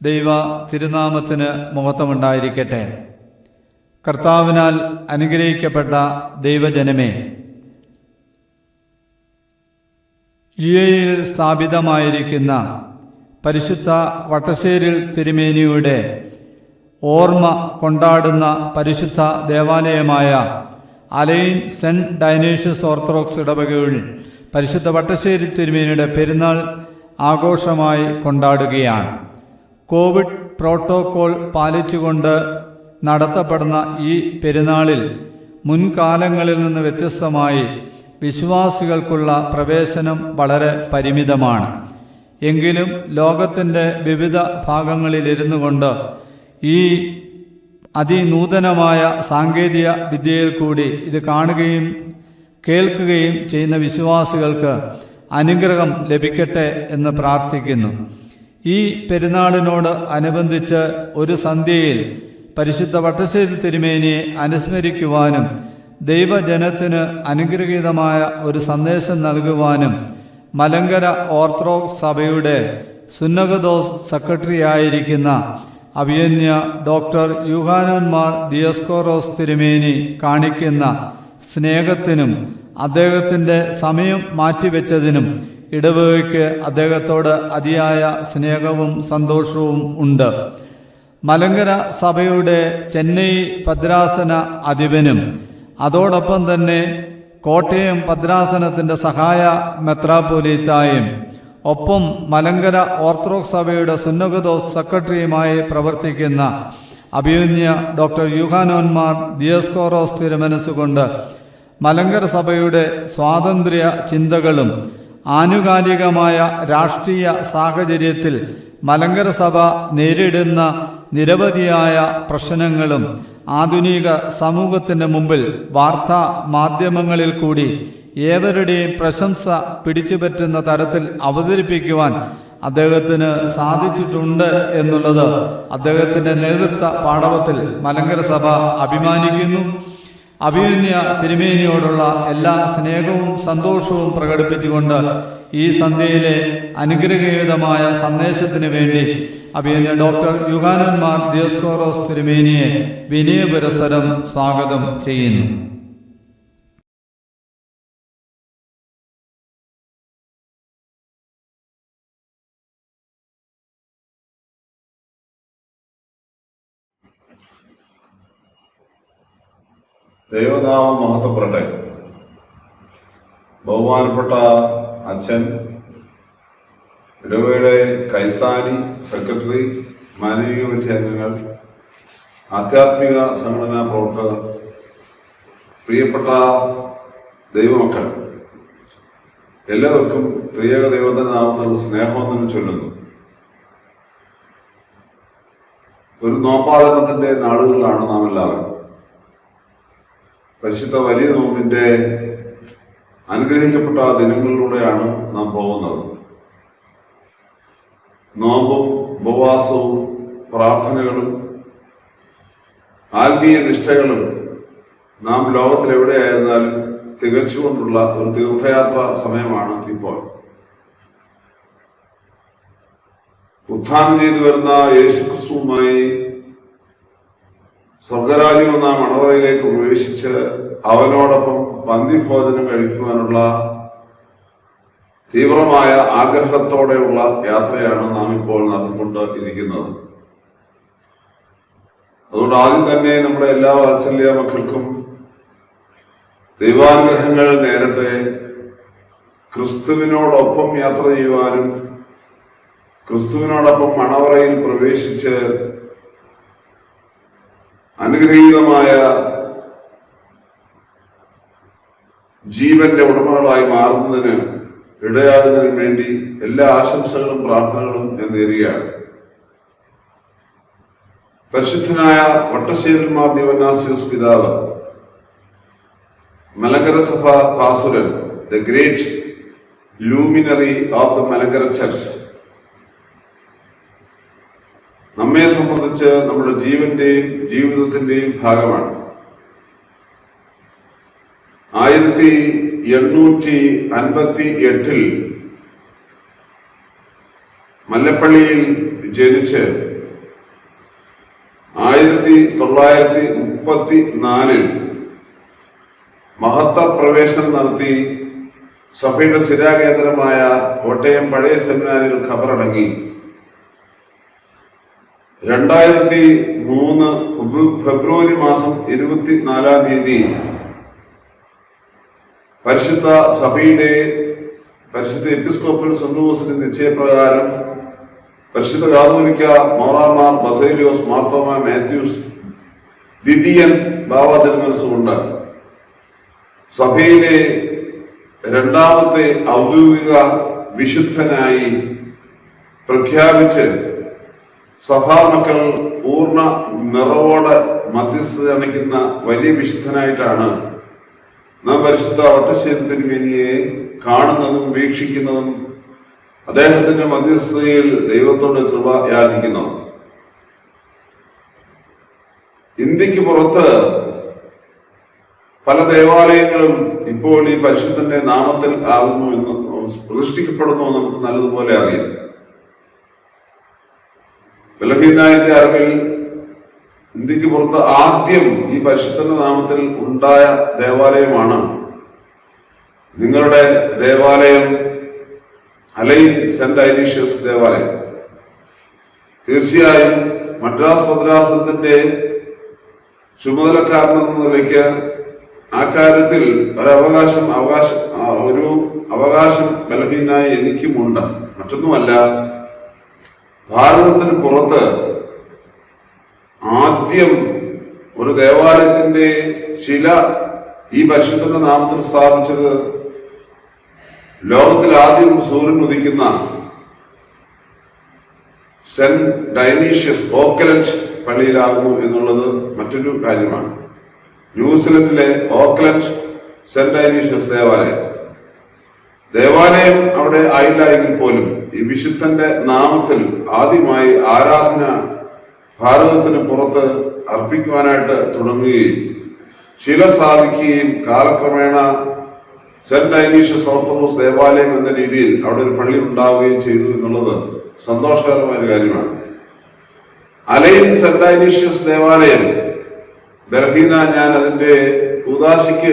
ദൈവ തിരുനാമത്തിന് മഹത്വമുണ്ടായിരിക്കട്ടെ. കർത്താവിനാൽ അനുഗ്രഹിക്കപ്പെട്ട ദൈവജനമേ, യുഎഇയിൽ സ്ഥാപിതമായിരിക്കുന്ന പരിശുദ്ധ വട്ടശ്ശേരിൽ തിരുമേനിയുടെ ഓർമ്മ കൊണ്ടാടുന്ന പരിശുദ്ധ ദേവാലയമായ അലൈൻ സെന്റ് ഡൈനേഷ്യസ് ഓർത്തഡോക്സ് ഇടവകയിൽ പരിശുദ്ധ വട്ടശ്ശേരി തിരുമേനിയുടെ പെരുന്നാൾ ആഘോഷമായി കൊണ്ടാടുകയാണ്. കോവിഡ് പ്രോട്ടോകോൾ പാലിച്ചുകൊണ്ട് നടത്തപ്പെടുന്ന ഈ പെരുന്നാളിൽ മുൻകാലങ്ങളിൽ നിന്ന് വ്യത്യസ്തമായി വിശ്വാസികൾക്കുള്ള പ്രവേശനം വളരെ പരിമിതമാണ്. എങ്കിലും ലോകത്തിൻ്റെ വിവിധ ഭാഗങ്ങളിലിരുന്നു കൊണ്ട് ഈ അതിനൂതനമായ സാങ്കേതിക വിദ്യയിൽ കൂടി ഇത് കാണുകയും കേൾക്കുകയും ചെയ്യുന്ന വിശ്വാസികൾക്ക് അനുഗ്രഹം ലഭിക്കട്ടെ എന്ന് പ്രാർത്ഥിക്കുന്നു. ഈ പെരുന്നാളിനോട് അനുബന്ധിച്ച് ഒരു സന്ധ്യയിൽ പരിശുദ്ധ വട്ടശ്ശേരി തിരുമേനിയെ അനുസ്മരിക്കുവാനും ദൈവജനത്തിന് അനുഗ്രഹീതമായ ഒരു സന്ദേശം നൽകുവാനും മലങ്കര ഓർത്തഡോക്സ് സഭയുടെ സുന്നഹദോസ് സെക്രട്ടറിയായിരിക്കുന്ന അഭിയന്യ ഡോക്ടർ യൂഹാനോൻ മാർ ദിയസ്കോറോസ് തിരുമേനി കാണിക്കുന്ന സ്നേഹത്തിനും അദ്ദേഹത്തിൻ്റെ സമയം മാറ്റിവെച്ചതിനും ഇടവകയ്ക്ക് അദ്ദേഹത്തോട് അതിയായ സ്നേഹവും സന്തോഷവും ഉണ്ട്. മലങ്കര സഭയുടെ ചെന്നൈ ഭദ്രാസന അധിപനും അതോടൊപ്പം തന്നെ കോട്ടയം ഭദ്രാസനത്തിൻ്റെ സഹായ മെത്രാപ്പൊലീത്തായും ഒപ്പം മലങ്കര ഓർത്തഡോക്സ് സഭയുടെ സുന്നഹദോസ് സെക്രട്ടറിയുമായി പ്രവർത്തിക്കുന്ന അഭിയന്യ ഡോക്ടർ യൂഹാനോൻ മാർ ദിയസ്കോറോസ് തിരുമനസ്സുകൊണ്ട് മലങ്കര സഭയുടെ സ്വാതന്ത്ര്യ ചിന്തകളും ആനുകാലികമായ രാഷ്ട്രീയ സാഹചര്യത്തിൽ മലങ്കര സഭ നേരിടുന്ന നിരവധിയായ പ്രശ്നങ്ങളും ആധുനിക സമൂഹത്തിൻ്റെ മുമ്പിൽ വാർത്താ മാധ്യമങ്ങളിൽ കൂടി ഏവരുടെയും പ്രശംസ പിടിച്ചുപറ്റുന്ന തരത്തിൽ അവതരിപ്പിക്കുവാൻ അദ്ദേഹത്തിന് സാധിച്ചിട്ടുണ്ട് എന്നുള്ളത് അദ്ദേഹത്തിൻ്റെ നേതൃത്വ പാടവത്തിൽ മലങ്കര സഭ അഭിമാനിക്കുന്നു. അഭിമന്യ തിരുമേനിയോടുള്ള എല്ലാ സ്നേഹവും സന്തോഷവും പ്രകടിപ്പിച്ചുകൊണ്ട് ഈ സന്ധ്യയിലെ അനുഗ്രഹീതമായ സന്ദേശത്തിന് വേണ്ടി അഭിമന്യ ഡോക്ടർ യൂഹാനോൻ മാർ ദിയസ്കോറോസ് തിരുമേനിയെ വിനയപുരസ്സരം സ്വാഗതം ചെയ്യുന്നു. ദൈവനാമം മഹത്വപ്പെടട്ടെ. ബഹുമാനപ്പെട്ട അച്ഛൻ, ഇടവകയുടെ കൈസ്ഥാനി, സെക്രട്ടറി, മാനേജിംഗ് കമ്മിറ്റി അംഗങ്ങൾ, ആധ്യാത്മിക സംഘടനാ പ്രവർത്തകർ, പ്രിയപ്പെട്ട ദൈവമക്കൾ, എല്ലാവർക്കും ത്രിയേക ദൈവത്തിന്റെ നാമത്തിൽ സ്നേഹവന്ദനം ചൊല്ലുന്നു. ഒരു നോമ്പാചരണത്തിന്റെ നാളുകളിലാണ് നാം എല്ലാവരും. പരിശുദ്ധ വലിയ നോമ്പിന്റെ അനുഗ്രഹിക്കപ്പെട്ട ദിനങ്ങളിലൂടെയാണ് നാം പോകുന്നത്. നോമ്പും ഉപവാസവും പ്രാർത്ഥനകളും ആത്മീയ നിഷ്ഠകളും നാം ലോകത്തിൽ എവിടെയായിരുന്നാലും തികച്ചുകൊണ്ടുള്ള ഒരു തീർത്ഥയാത്രാ സമയമാണ് ഇപ്പോൾ. ഉത്ഥാനം ചെയ്തു വരുന്ന യേശുക്രിസ്തുവുമായി സ്വർഗരാജ്യം എന്ന മണവറയിലേക്ക് പ്രവേശിച്ച് അവനോടൊപ്പം പന്തിഭോജനം കഴിക്കുവാനുള്ള തീവ്രമായ ആഗ്രഹത്തോടെയുള്ള യാത്രയാണ് നാം ഇപ്പോൾ നടത്തിക്കൊണ്ട് ഇരിക്കുന്നത്. അതുകൊണ്ട് ആദ്യം തന്നെ നമ്മുടെ എല്ലാ വാത്സല്യ മക്കൾക്കും ദൈവാനുഗ്രഹങ്ങൾ നേരട്ടെ, ക്രിസ്തുവിനോടൊപ്പം യാത്ര ചെയ്യുവാനും ക്രിസ്തുവിനോടൊപ്പം മണവറയിൽ പ്രവേശിച്ച് അനുഗ്രഹീതമായ ജീവന്റെ ഉടമകളായി മാറുന്നതിന് ഇടയാകുന്നതിന് വേണ്ടി എല്ലാ ആശംസകളും പ്രാർത്ഥനകളും ഞാൻ നേരുകയാണ്. പരിശുദ്ധനായ വട്ടശ്ശേരിൽ മാർ ദിവന്നാസ്യോസ് പിതാവ്, മലങ്കര സഭ പാസുരൻ, the great luminary of the Malankara church, നമ്മെ സംബന്ധിച്ച് നമ്മുടെ ജീവന്റെയും ജീവിതത്തിന്റെയും ഭാഗമാണ്. 1858 മല്ലപ്പള്ളിയിൽ ജനിച്ച് 1934 മഹത്ത പ്രവേശനം നടത്തി സഭയുടെ സ്ഥിരാകേന്ദ്രമായ കോട്ടയം പഴയ സെമിനാരിൽ ഖബറടങ്ങി 2003 ഫെബ്രുവരി മാസം 24-ാം തീയതി പരിശുദ്ധ സഭയുടെ പരിശുദ്ധ എപ്പിസ്കോപ്പൽ സുന്നൂസിന്റെ നിശ്ചയപ്രകാരം പരിശുദ്ധ കാതോലിക്ക മോറാമാർ ബസേലിയോസ് മാർത്തോമ മാത്യൂസ് ദ്വിതീയൻ ബാവ തിരുമനസ്സുകൊണ്ട് സഭയിലെ രണ്ടാമത്തെ ഔദ്യോഗിക വിശുദ്ധനായി പ്രഖ്യാപിച്ച് സഭാമക്കൾ പൂർണ്ണ നിറവോടെ മധ്യസ്ഥത അണയ്ക്കുന്ന വലിയ വിശുദ്ധനായിട്ടാണ് നാം പരിശുദ്ധ വട്ടശ്ശേരി തിരുമേനിയെ കാണുന്നതും വീക്ഷിക്കുന്നതും അദ്ദേഹത്തിന്റെ മധ്യസ്ഥതയിൽ ദൈവത്തോട് കൃപ യാചിക്കുന്നതും. ഇന്ത്യക്ക് പുറത്ത് പല ദേവാലയങ്ങളും ഇപ്പോൾ ഈ പരിശുദ്ധന്റെ നാമത്തിൽ ആകുന്നു എന്ന് പ്രതിഷ്ഠിക്കപ്പെടുന്നു നമുക്ക് നല്ലതുപോലെ അറിയാം. ബലഹീനായന്റെ അറിവിൽ ഇന്ത്യക്ക് പുറത്ത് ആദ്യം ഈ പരിശുദ്ധന്റെ നാമത്തിൽ ഉണ്ടായ ദേവാലയമാണ് നിങ്ങളുടെ ദേവാലയം, അലൈൻ സെന്റ് ഐനീഷ്യസ് ദേവാലയം. തീർച്ചയായും മദ്രാസ് ഭദ്രാസനത്തിന്റെ ചുമതലക്കാരനെന്ന നിലയ്ക്ക് ആ കാര്യത്തിൽ ഒരു അവകാശം ബലഹീനായ എനിക്കുമുണ്ട്. മറ്റൊന്നുമല്ല, ഭാരതത്തിന് പുറത്ത് ആദ്യം ഒരു ദേവാലയത്തിന്റെ ശില ഈ പരിശുദ്ധന്റെ നാമത്തിൽ സ്ഥാപിച്ചത് ലോകത്തിൽ ആദ്യം സൂര്യൻ ഉദിക്കുന്ന സെന്റ് ഡൈനീഷ്യസ് ഓക്ലൻഡ് പള്ളിയിലാകുന്നു എന്നുള്ളത് മറ്റൊരു കാര്യമാണ്. ന്യൂസിലൻഡിലെ ഓക്ലൻഡ് സെന്റ് ഡൈനീഷ്യസ് ദേവാലയം അവിടെ ആയില്ല എങ്കിൽ പോലും ഈ വിശുദ്ധന്റെ നാമത്തിൽ ആദ്യമായി ആരാധന ഭാരതത്തിന് പുറത്ത് അർപ്പിക്കുവാനായിട്ട് തുടങ്ങുകയും ശില സ്ഥാപിക്കുകയും കാലക്രമേണ സെന്റ് ഐനീഷ്യസ് ഓർത്തഡോക്സ് ദേവാലയം എന്ന രീതിയിൽ അവിടെ ഒരു പള്ളി ഉണ്ടാവുകയും ചെയ്തു എന്നുള്ളത് സന്തോഷകരമായ ഒരു കാര്യമാണ്. അലൈൻ സെന്റ് ഐനീഷ്യസ് ദേവാലയം ബലഹീന ഞാൻ അതിന്റെ കൂദാശയ്ക്ക്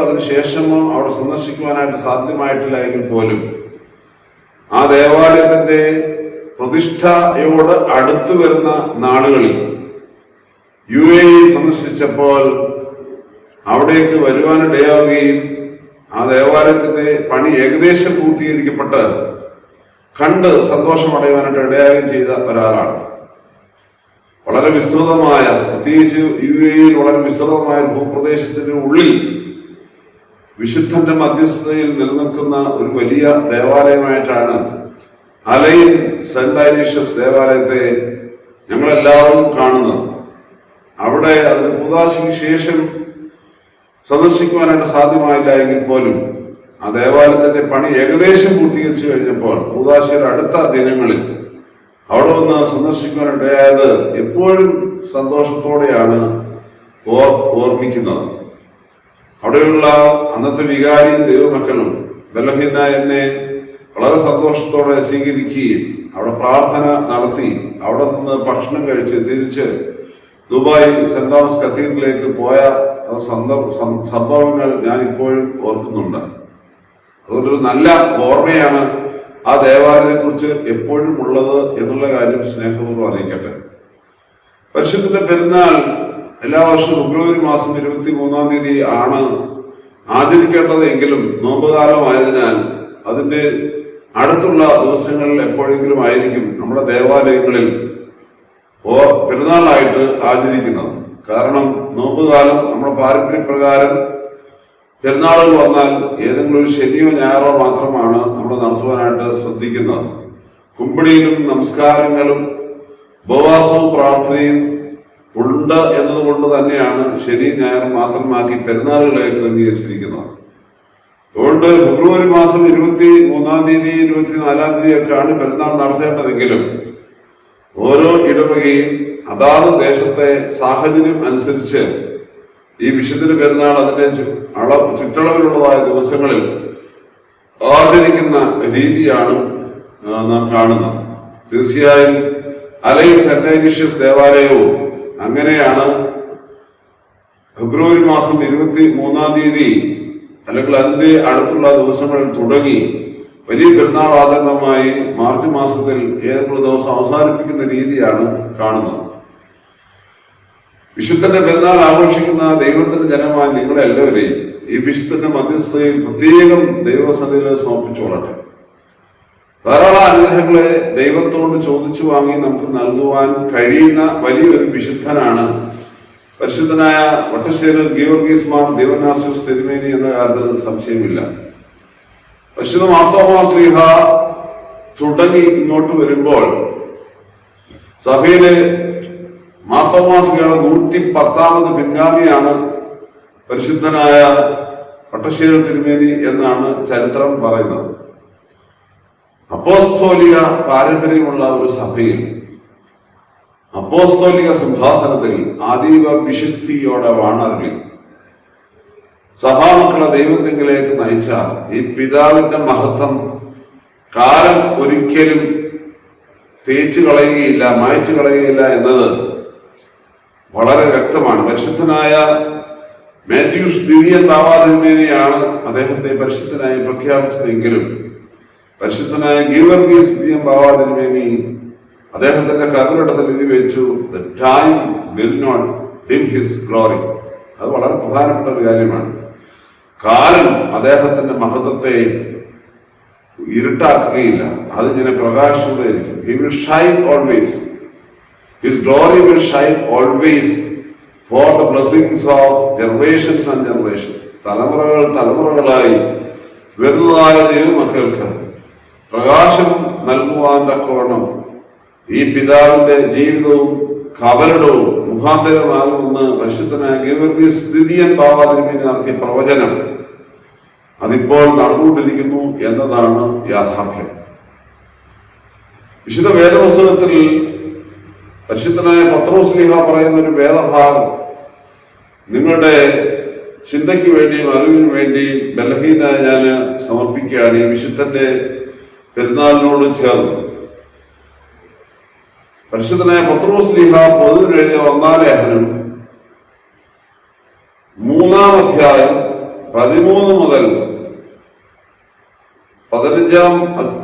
അതിനുശേഷമോ അവിടെ സന്ദർശിക്കുവാനായിട്ട് സാധ്യമായിട്ടില്ല എങ്കിൽ പോലും ആ ദേവാലയത്തിന്റെ പ്രതിഷ്ഠയോട് അടുത്തു വരുന്ന നാളുകളിൽ UAE സന്ദർശിച്ചപ്പോൾ അവിടേക്ക് വരുവാനിടയാവുകയും ആ ദേവാലയത്തിന്റെ പണി ഏകദേശം പൂർത്തീകരിക്കപ്പെട്ട് കണ്ട് സന്തോഷമടയുവാനായിട്ട് ഇടയാവുകയും ചെയ്ത ഒരാളാണ്. വളരെ വിസ്തൃതമായ, പ്രത്യേകിച്ച് UAE വളരെ വിസ്തൃതമായ ഭൂപ്രദേശത്തിന്റെ ഉള്ളിൽ വിശുദ്ധന്റെ മധ്യസ്ഥതയിൽ നിലനിൽക്കുന്ന ഒരു വലിയ ദേവാലയമായിട്ടാണ് അലൈൻ സെന്റ് ഐനീഷ്യസ് ദേവാലയത്തെ ഞങ്ങളെല്ലാവരും കാണുന്നത്. അവിടെ അതിന് കൂദാശയ്ക്ക് ശേഷം സന്ദർശിക്കുവാനായിട്ട് സാധ്യമായില്ല എങ്കിൽ പോലും ആ ദേവാലയത്തിന്റെ പണി ഏകദേശം പൂർത്തീകരിച്ചു കഴിഞ്ഞപ്പോൾ കൂദാശയുടെ അടുത്ത ദിനങ്ങളിൽ അവിടെ വന്ന് സന്ദർശിക്കുവാനിടയായത് എപ്പോഴും സന്തോഷത്തോടെയാണ് ഓർമ്മിക്കുന്നത്. അവിടെയുള്ള അന്നത്തെ വികാരിയും ദൈവമക്കളും ബലഹീന എന്നെ വളരെ സന്തോഷത്തോടെ സ്വീകരിക്കുകയും അവിടെ പ്രാർത്ഥന നടത്തി അവിടെ നിന്ന് ഭക്ഷണം കഴിച്ച് തിരിച്ച് ദുബായ് സെന്റ് തോമസ് കത്തീഡ്രലിലേക്ക് പോയ സംഭവങ്ങൾ ഞാൻ ഇപ്പോഴും ഓർക്കുന്നുണ്ട്. അതുകൊണ്ടൊരു നല്ല ഓർമ്മയാണ് ആ ദേവാലയത്തെ കുറിച്ച് എപ്പോഴും ഉള്ളത് എന്നുള്ള കാര്യം സ്നേഹപൂർവ്വം അറിയിക്കട്ടെ. പരിശുദ്ധന്റെ പെരുന്നാൾ എല്ലാ വർഷവും ഫെബ്രുവരി മാസം 23-ാം തീയതി ആണ് ആചരിക്കേണ്ടതെങ്കിലും നോമ്പുകാലമായതിനാൽ അതിന്റെ അടുത്തുള്ള ദിവസങ്ങളിൽ എപ്പോഴെങ്കിലും ആയിരിക്കും നമ്മുടെ ദേവാലയങ്ങളിൽ പെരുന്നാളായിട്ട് ആചരിക്കുന്നത്. കാരണം നോമ്പുകാലം നമ്മുടെ പാരമ്പര്യപ്രകാരം പെരുന്നാളുകൾ വന്നാൽ ഏതെങ്കിലും ഒരു ശനിയോ ഞായറോ മാത്രമാണ് നമ്മൾ നടത്തുവാനായിട്ട് ശ്രദ്ധിക്കുന്നത്. കുമ്പിടിയിലും നമസ്കാരങ്ങളും ഉപവാസവും പ്രാർത്ഥനയും ഉണ്ട് എന്നതുകൊണ്ട് തന്നെയാണ് ശനി ഞായർ മാത്രമാക്കി പെരുന്നാളുകളെ ക്രമീകരിച്ചിരിക്കുന്നത്. അതുകൊണ്ട് ഫെബ്രുവരി മാസം 23-ാം തീയതി 24-ാം തീയതി ഒക്കെയാണ് പെരുന്നാൾ നടത്തേണ്ടതെങ്കിലും ഓരോ ഇടവകയും അതാത് ദേശത്തെ സാഹചര്യം അനുസരിച്ച് ഈ വിശുദ്ധ പെരുന്നാൾ അതിന്റെ ചുറ്റളവിലുള്ളതായ ദിവസങ്ങളിൽ ആചരിക്കുന്ന രീതിയാണ് നാം കാണുന്നത്. തീർച്ചയായും അലൈൻ സെന്റ് ഇഗ്നേഷ്യസ് ദേവാലയവും അങ്ങനെയാണ്. ഫെബ്രുവരി മാസം 23-ാം തീയതി അല്ലെങ്കിൽ അതിന്റെ അടുത്തുള്ള ദിവസങ്ങളിൽ തുടങ്ങി വലിയ പെരുന്നാൾ ആചരണമായി മാർച്ച് മാസത്തിൽ ഏതെങ്കിലും ദിവസം അവസാനിപ്പിക്കുന്ന രീതിയാണ് കാണുന്നത്. വിശുദ്ധന്റെ പെരുന്നാൾ ആഘോഷിക്കുന്ന ദൈവത്തിന്റെ ജനമായ നിങ്ങളെല്ലാവരെയും ഈ വിശുദ്ധന്റെ മധ്യസ്ഥയിൽ പ്രത്യേകം ദൈവസന്നിധിയിൽ സമർപ്പിച്ചുകൊള്ളട്ടെ. ധാരാളം അനുഗ്രഹങ്ങളെ ദൈവത്തോട് ചോദിച്ചു വാങ്ങി നമുക്ക് നൽകുവാൻ കഴിയുന്ന വലിയൊരു വിശുദ്ധനാണ് പരിശുദ്ധനായ വട്ടശ്ശേരിൽ ഗീവർഗീസ് മാർ ദേവനാസ്യോസ് തിരുമേനി എന്ന കാര്യത്തിൽ സംശയമില്ല. പരിശുദ്ധ മാർത്തോമാ ശ്ലീഹ തുടങ്ങി ഇങ്ങോട്ട് വരുമ്പോൾ സഭയിലെ മാർത്തോമാ ശ്ലീഹയുടെ 110ാമത് പിൻഗാമിയാണ് പരിശുദ്ധനായ വട്ടശ്ശേരി തിരുമേനി എന്നാണ് ചരിത്രം പറയുന്നത്. അപ്പോസ്തോലിക പാരമ്പര്യമുള്ള ഒരു സഭയിൽ അപ്പോസ്തോലിക സിംഹാസനത്തിൽ അതീവ വിശുദ്ധിയോടെ വാണരുളി സഭാമക്കളെ ദൈവത്തിങ്കിലേക്ക് നയിച്ച ഈ പിതാവിന്റെ മഹത്വം കാലം ഒരിക്കലും തേച്ചു കളയുകയില്ല, മായ്ച്ചു കളയുകയില്ല എന്നത് വളരെ വ്യക്തമാണ്. പരിശുദ്ധനായ മാത്യൂസ് ദ്വിതീയൻ ബാവാ തിരുമേനിയാണ് അദ്ദേഹത്തെ പരിശുദ്ധനായി പ്രഖ്യാപിച്ചതെങ്കിലും പരിശുദ്ധനായ ഗീവർഗീസ് ദ്വിതീയൻ ബാവാ തിരുമേനി അദ്ദേഹത്തിന്റെ കർമ്മടത്തിൽ എഴുതി വെച്ചു, the time will not dim his glory. അത് വളരെ പ്രധാനപ്പെട്ട ഒരു കാര്യമാണ്. കാലം അദ്ദേഹത്തിന്റെ മഹത്വത്തെ ഇരുട്ടാക്കുകയില്ല, അതിങ്ങനെ പ്രകാശിച്ചുകൊണ്ടേയിരിക്കും. He will shine always, his glory will shine always for the blessings of generations and generation. തലമുറകളായി വരുന്നതായ ദൈവമക്കൾക്ക് പ്രകാശം നൽകുവാൻ തക്കവണ്ണം ഈ പിതാവിന്റെ ജീവിതവും കവരണവും മുഖാന്തരമാകുമെന്ന് പരിശുദ്ധനായ ഗീവർഗീസ് ദ്വിതീയൻ ബാവാ തിരുമേനി നടത്തിയ പ്രവചനം അതിപ്പോൾ നടന്നുകൊണ്ടിരിക്കുന്നു എന്നതാണ് യാഥാർത്ഥ്യം. വിശുദ്ധ വേദപുസ്തകത്തിൽ പരിശുദ്ധനായ പത്രോസ് ശ്ലീഹ പറയുന്ന ഒരു വേദഭാഗം നിങ്ങളുടെ ചിന്തയ്ക്ക് വേണ്ടിയും അറിവിന് വേണ്ടിയും ബലഹീനായ ഞാൻ സമർപ്പിക്കുകയാണ്. ഈ വിശുദ്ധന്റെ പെരുന്നാളിനോട് ചേർന്ന് പരിശുദ്ധനായ പത്രോസ് ശ്ലീഹ പൊതുവിന് എഴുതിയ 1-ാം ലേഖനം 3-ാം അധ്യായം 13 മുതൽ 15-ാം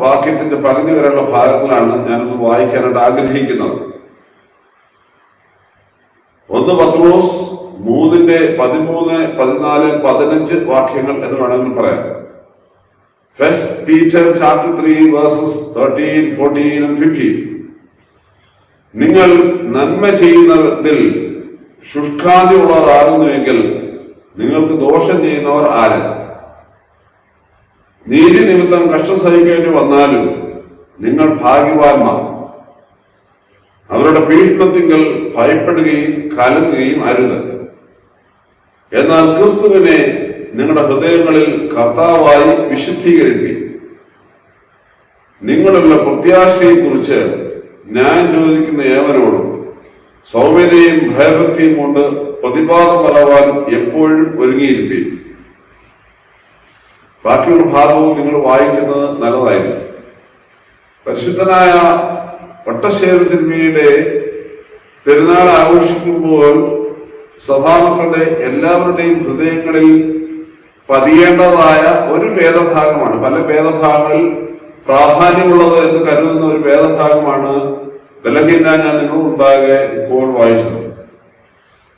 വാക്യത്തിന്റെ പകുതി വരെയുള്ള ഭാഗങ്ങളാണ് ഞാനൊന്ന് വായിക്കാനായിട്ട് ആഗ്രഹിക്കുന്നത്. 1 പത്രോസ് 3-ന്റെ 13, 14, 15 വാക്യങ്ങൾ എന്ന് വേണമെങ്കിൽ പറയാം. First Peter chapter 3 versus 13, 14 and 15. നിങ്ങൾ നന്മ ചെയ്യുന്നതിൽ ശുഷ്കാന്തി ഉള്ളവരാകുന്നുവെങ്കിൽ നിങ്ങൾക്ക് ദോഷം ചെയ്യുന്നവർ ആര്? നീതി നിമിത്തം കഷ്ടം സഹിക്കേണ്ടി വന്നാലും നിങ്ങൾ ഭാഗ്യവാന്മാർ. അവരുടെ പീഡനത്തിങ്കൽ ഭയപ്പെടുകയും കലങ്ങുകയും അരുത്. എന്നാൽ ക്രിസ്തുവിനെ നിങ്ങളുടെ ഹൃദയങ്ങളിൽ കർത്താവായി വിശുദ്ധീകരിപ്പിൻ. നിങ്ങളുടെ പ്രത്യാശയെ കുറിച്ച് ന്യായം ചോദിക്കുന്ന ഏവരോടും സൗമ്യതയും ഭയഭക്തിയും കൊണ്ട് പ്രതിപാദം പറവാൻ എപ്പോഴും ഒരുങ്ങിയിരിപ്പീൻ. ബാക്കിയുള്ള ഭാഗവും നിങ്ങൾ വായിക്കുന്നത് നല്ലതായിരുന്നു. പരിശുദ്ധനായ വട്ടശ്ശേരി തിരുമേനിയുടെ പെരുന്നാൾ ആഘോഷിക്കുമ്പോൾ സഭാമക്കളുടെ എല്ലാവരുടെയും ഹൃദയങ്ങളിൽ പതിയേണ്ടതായ ഒരു വേദഭാഗമാണ്. പല വേദഭാഗങ്ങളിൽ പ്രാധാന്യമുള്ളത് എന്ന് കരുതുന്ന ഒരു വേദഭാഗമാണ് ബലഹീന ഞാൻ നിങ്ങൾ ഉണ്ടാകെ ഇപ്പോൾ വായിച്ചത്.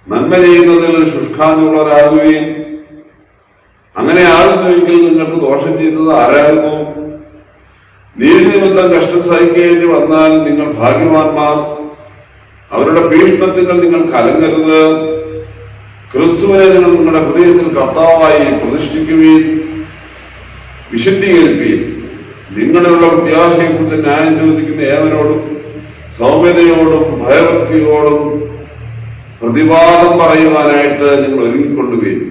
നന്മ ചെയ്യുന്നതിൽ ശുഷ്കാന്തിയുള്ളവരാകുകയും അങ്ങനെ ആകുന്നുവെങ്കിൽ നിങ്ങൾക്ക് ദോഷം ചെയ്യുന്നത് ആരാകുന്നു? നീതി നിമിത്തം കഷ്ടം സഹിക്കേണ്ടി വന്നാൽ നിങ്ങൾ ഭാഗ്യവാന്മാർ. അവരുടെ ഭീഷണത്തിൽ നിങ്ങൾ കലങ്ങരുത്. ക്രിസ്തുവിനെ നിങ്ങൾ നിങ്ങളുടെ ഹൃദയത്തിൽ കർത്താവായി പ്രതിഷ്ഠിക്കുകയും വിശുദ്ധീകരിക്കുകയും നിങ്ങളുടെയുള്ള പ്രത്യാശയെക്കുറിച്ച് ന്യായം ചോദിക്കുന്ന ഏവരോടും സൗമ്യതയോടും ഭയഭക്തിയോടും പ്രതിവാദം പറയുവാനായിട്ട് നിങ്ങൾ ഒരുങ്ങിക്കൊള്ളുകയും.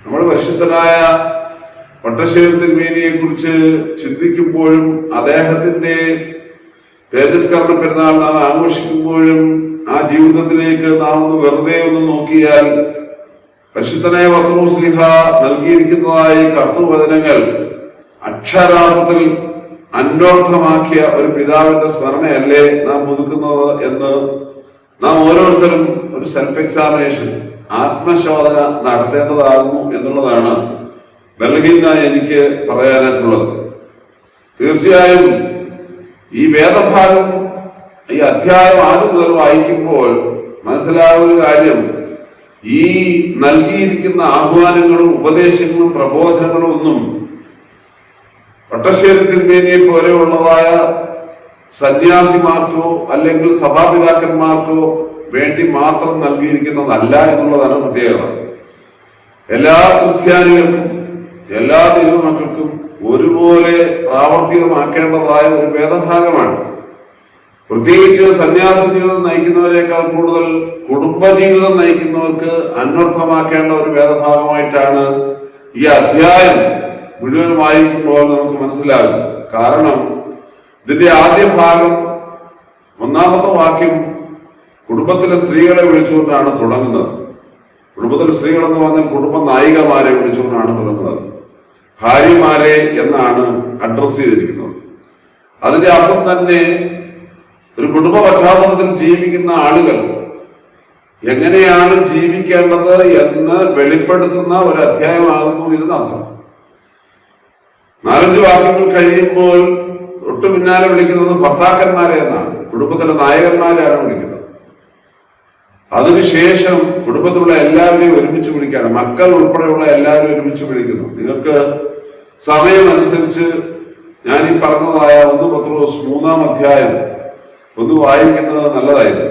നമ്മൾ പരിശുദ്ധനായ പട്ടശ്ശേരി തിരുമേനിയെ കുറിച്ച് ചിന്തിക്കുമ്പോഴും അദ്ദേഹത്തിന്റെ തേജസ്കരണ പെരുന്നാൾ നാം ആഘോഷിക്കുമ്പോഴും ആ ജീവിതത്തിലേക്ക് നാം ഒന്ന് വെറുതെ ഒന്ന് നോക്കിയാൽ പരിശുദ്ധനായ പത്രോസ്ലീഹ നൽകിയിരിക്കുന്നതായി കർത്തൃവചനങ്ങൾ അക്ഷരാർത്ഥത്തിൽ അന്വർത്ഥമാക്കിയ ഒരു പിതാവിന്റെ സ്മരണയല്ലേ നാം ഒതുക്കുന്നത് എന്ന് നാം ഓരോരുത്തരും ഒരു സെൽഫ് എക്സാമിനേഷൻ, ആത്മശോധന നടത്തേണ്ടതാകുന്നു എന്നുള്ളതാണ് ബലഹീനായി എനിക്ക് പറയാനായിട്ടുള്ളത്. തീർച്ചയായും ഈ വേദഭാഗം, ഈ അധ്യായം ആദ്യം മുതൽ വായിക്കുമ്പോൾ മനസ്സിലാവുന്ന കാര്യം, ഈ നൽകിയിരിക്കുന്ന ആഹ്വാനങ്ങളും ഉപദേശങ്ങളും പ്രബോധനങ്ങളും ഒന്നും പട്ടശ്ശേരി തിരുമേനിയെ പോലെയുള്ളതായ സന്യാസിമാർക്കോ അല്ലെങ്കിൽ സഭാപിതാക്കന്മാർക്കോ വേണ്ടി മാത്രം നൽകിയിരിക്കുന്നതല്ല എന്നുള്ളതാണ് പ്രത്യേകത. എല്ലാ ക്രിസ്ത്യാനികൾക്കും എല്ലാ ദൈവമക്കൾക്കും ഒരുപോലെ പ്രാവർത്തികമാക്കേണ്ടതായ ഒരു വേദഭാഗമാണ്. പ്രത്യേകിച്ച് സന്യാസ ജീവിതം നയിക്കുന്നവരെക്കാൾ കൂടുതൽ കുടുംബജീവിതം നയിക്കുന്നവർക്ക് അന്വർത്ഥമാക്കേണ്ട ഒരു വേദഭാഗമായിട്ടാണ് ഈ അധ്യായം മുഴുവൻ വായിക്കുമ്പോൾ നമുക്ക് മനസ്സിലാകും. കാരണം ഇതിന്റെ ആദ്യ ഭാഗം, ഒന്നാമത്തെ വാക്യം കുടുംബത്തിലെ സ്ത്രീകളെ വിളിച്ചുകൊണ്ടാണ് തുടങ്ങുന്നത്. കുടുംബത്തിലെ സ്ത്രീകൾ എന്ന് പറഞ്ഞാൽ കുടുംബ നായികമാരെ വിളിച്ചുകൊണ്ടാണ് തുടങ്ങുന്നത്. ഭാര്യമാരെ എന്നാണ് അഡ്രസ് ചെയ്തിരിക്കുന്നത്. അതിന്റെ അർത്ഥം തന്നെ ഒരു കുടുംബ പശ്ചാത്തലത്തിൽ ജീവിക്കുന്ന ആളുകൾ എങ്ങനെയാണ് ജീവിക്കേണ്ടത് എന്ന് വെളിപ്പെടുത്തുന്ന ഒരു അധ്യായമാകുന്നു ഇതിനർത്ഥം. 4-5 വാക്യങ്ങൾ കഴിയുമ്പോൾ തൊട്ടു പിന്നാലെ വിളിക്കുന്നത് ഭർത്താക്കന്മാരെ എന്നാണ്. കുടുംബത്തിലെ നായകന്മാരെയാണ് വിളിക്കുന്നത്. അതിനുശേഷം കുടുംബത്തിലുള്ള എല്ലാവരെയും ഒരുമിച്ച് വിളിക്കുകയാണ്. മക്കൾ ഉൾപ്പെടെയുള്ള എല്ലാവരും ഒരുമിച്ച് വിളിക്കുന്നു. നിങ്ങൾക്ക് സമയമനുസരിച്ച് ഞാൻ ഈ പറഞ്ഞതായ 1 പത്രോസ് 3-ാം അധ്യായം ഒന്ന് വായിക്കുന്നത് നല്ലതായിരുന്നു.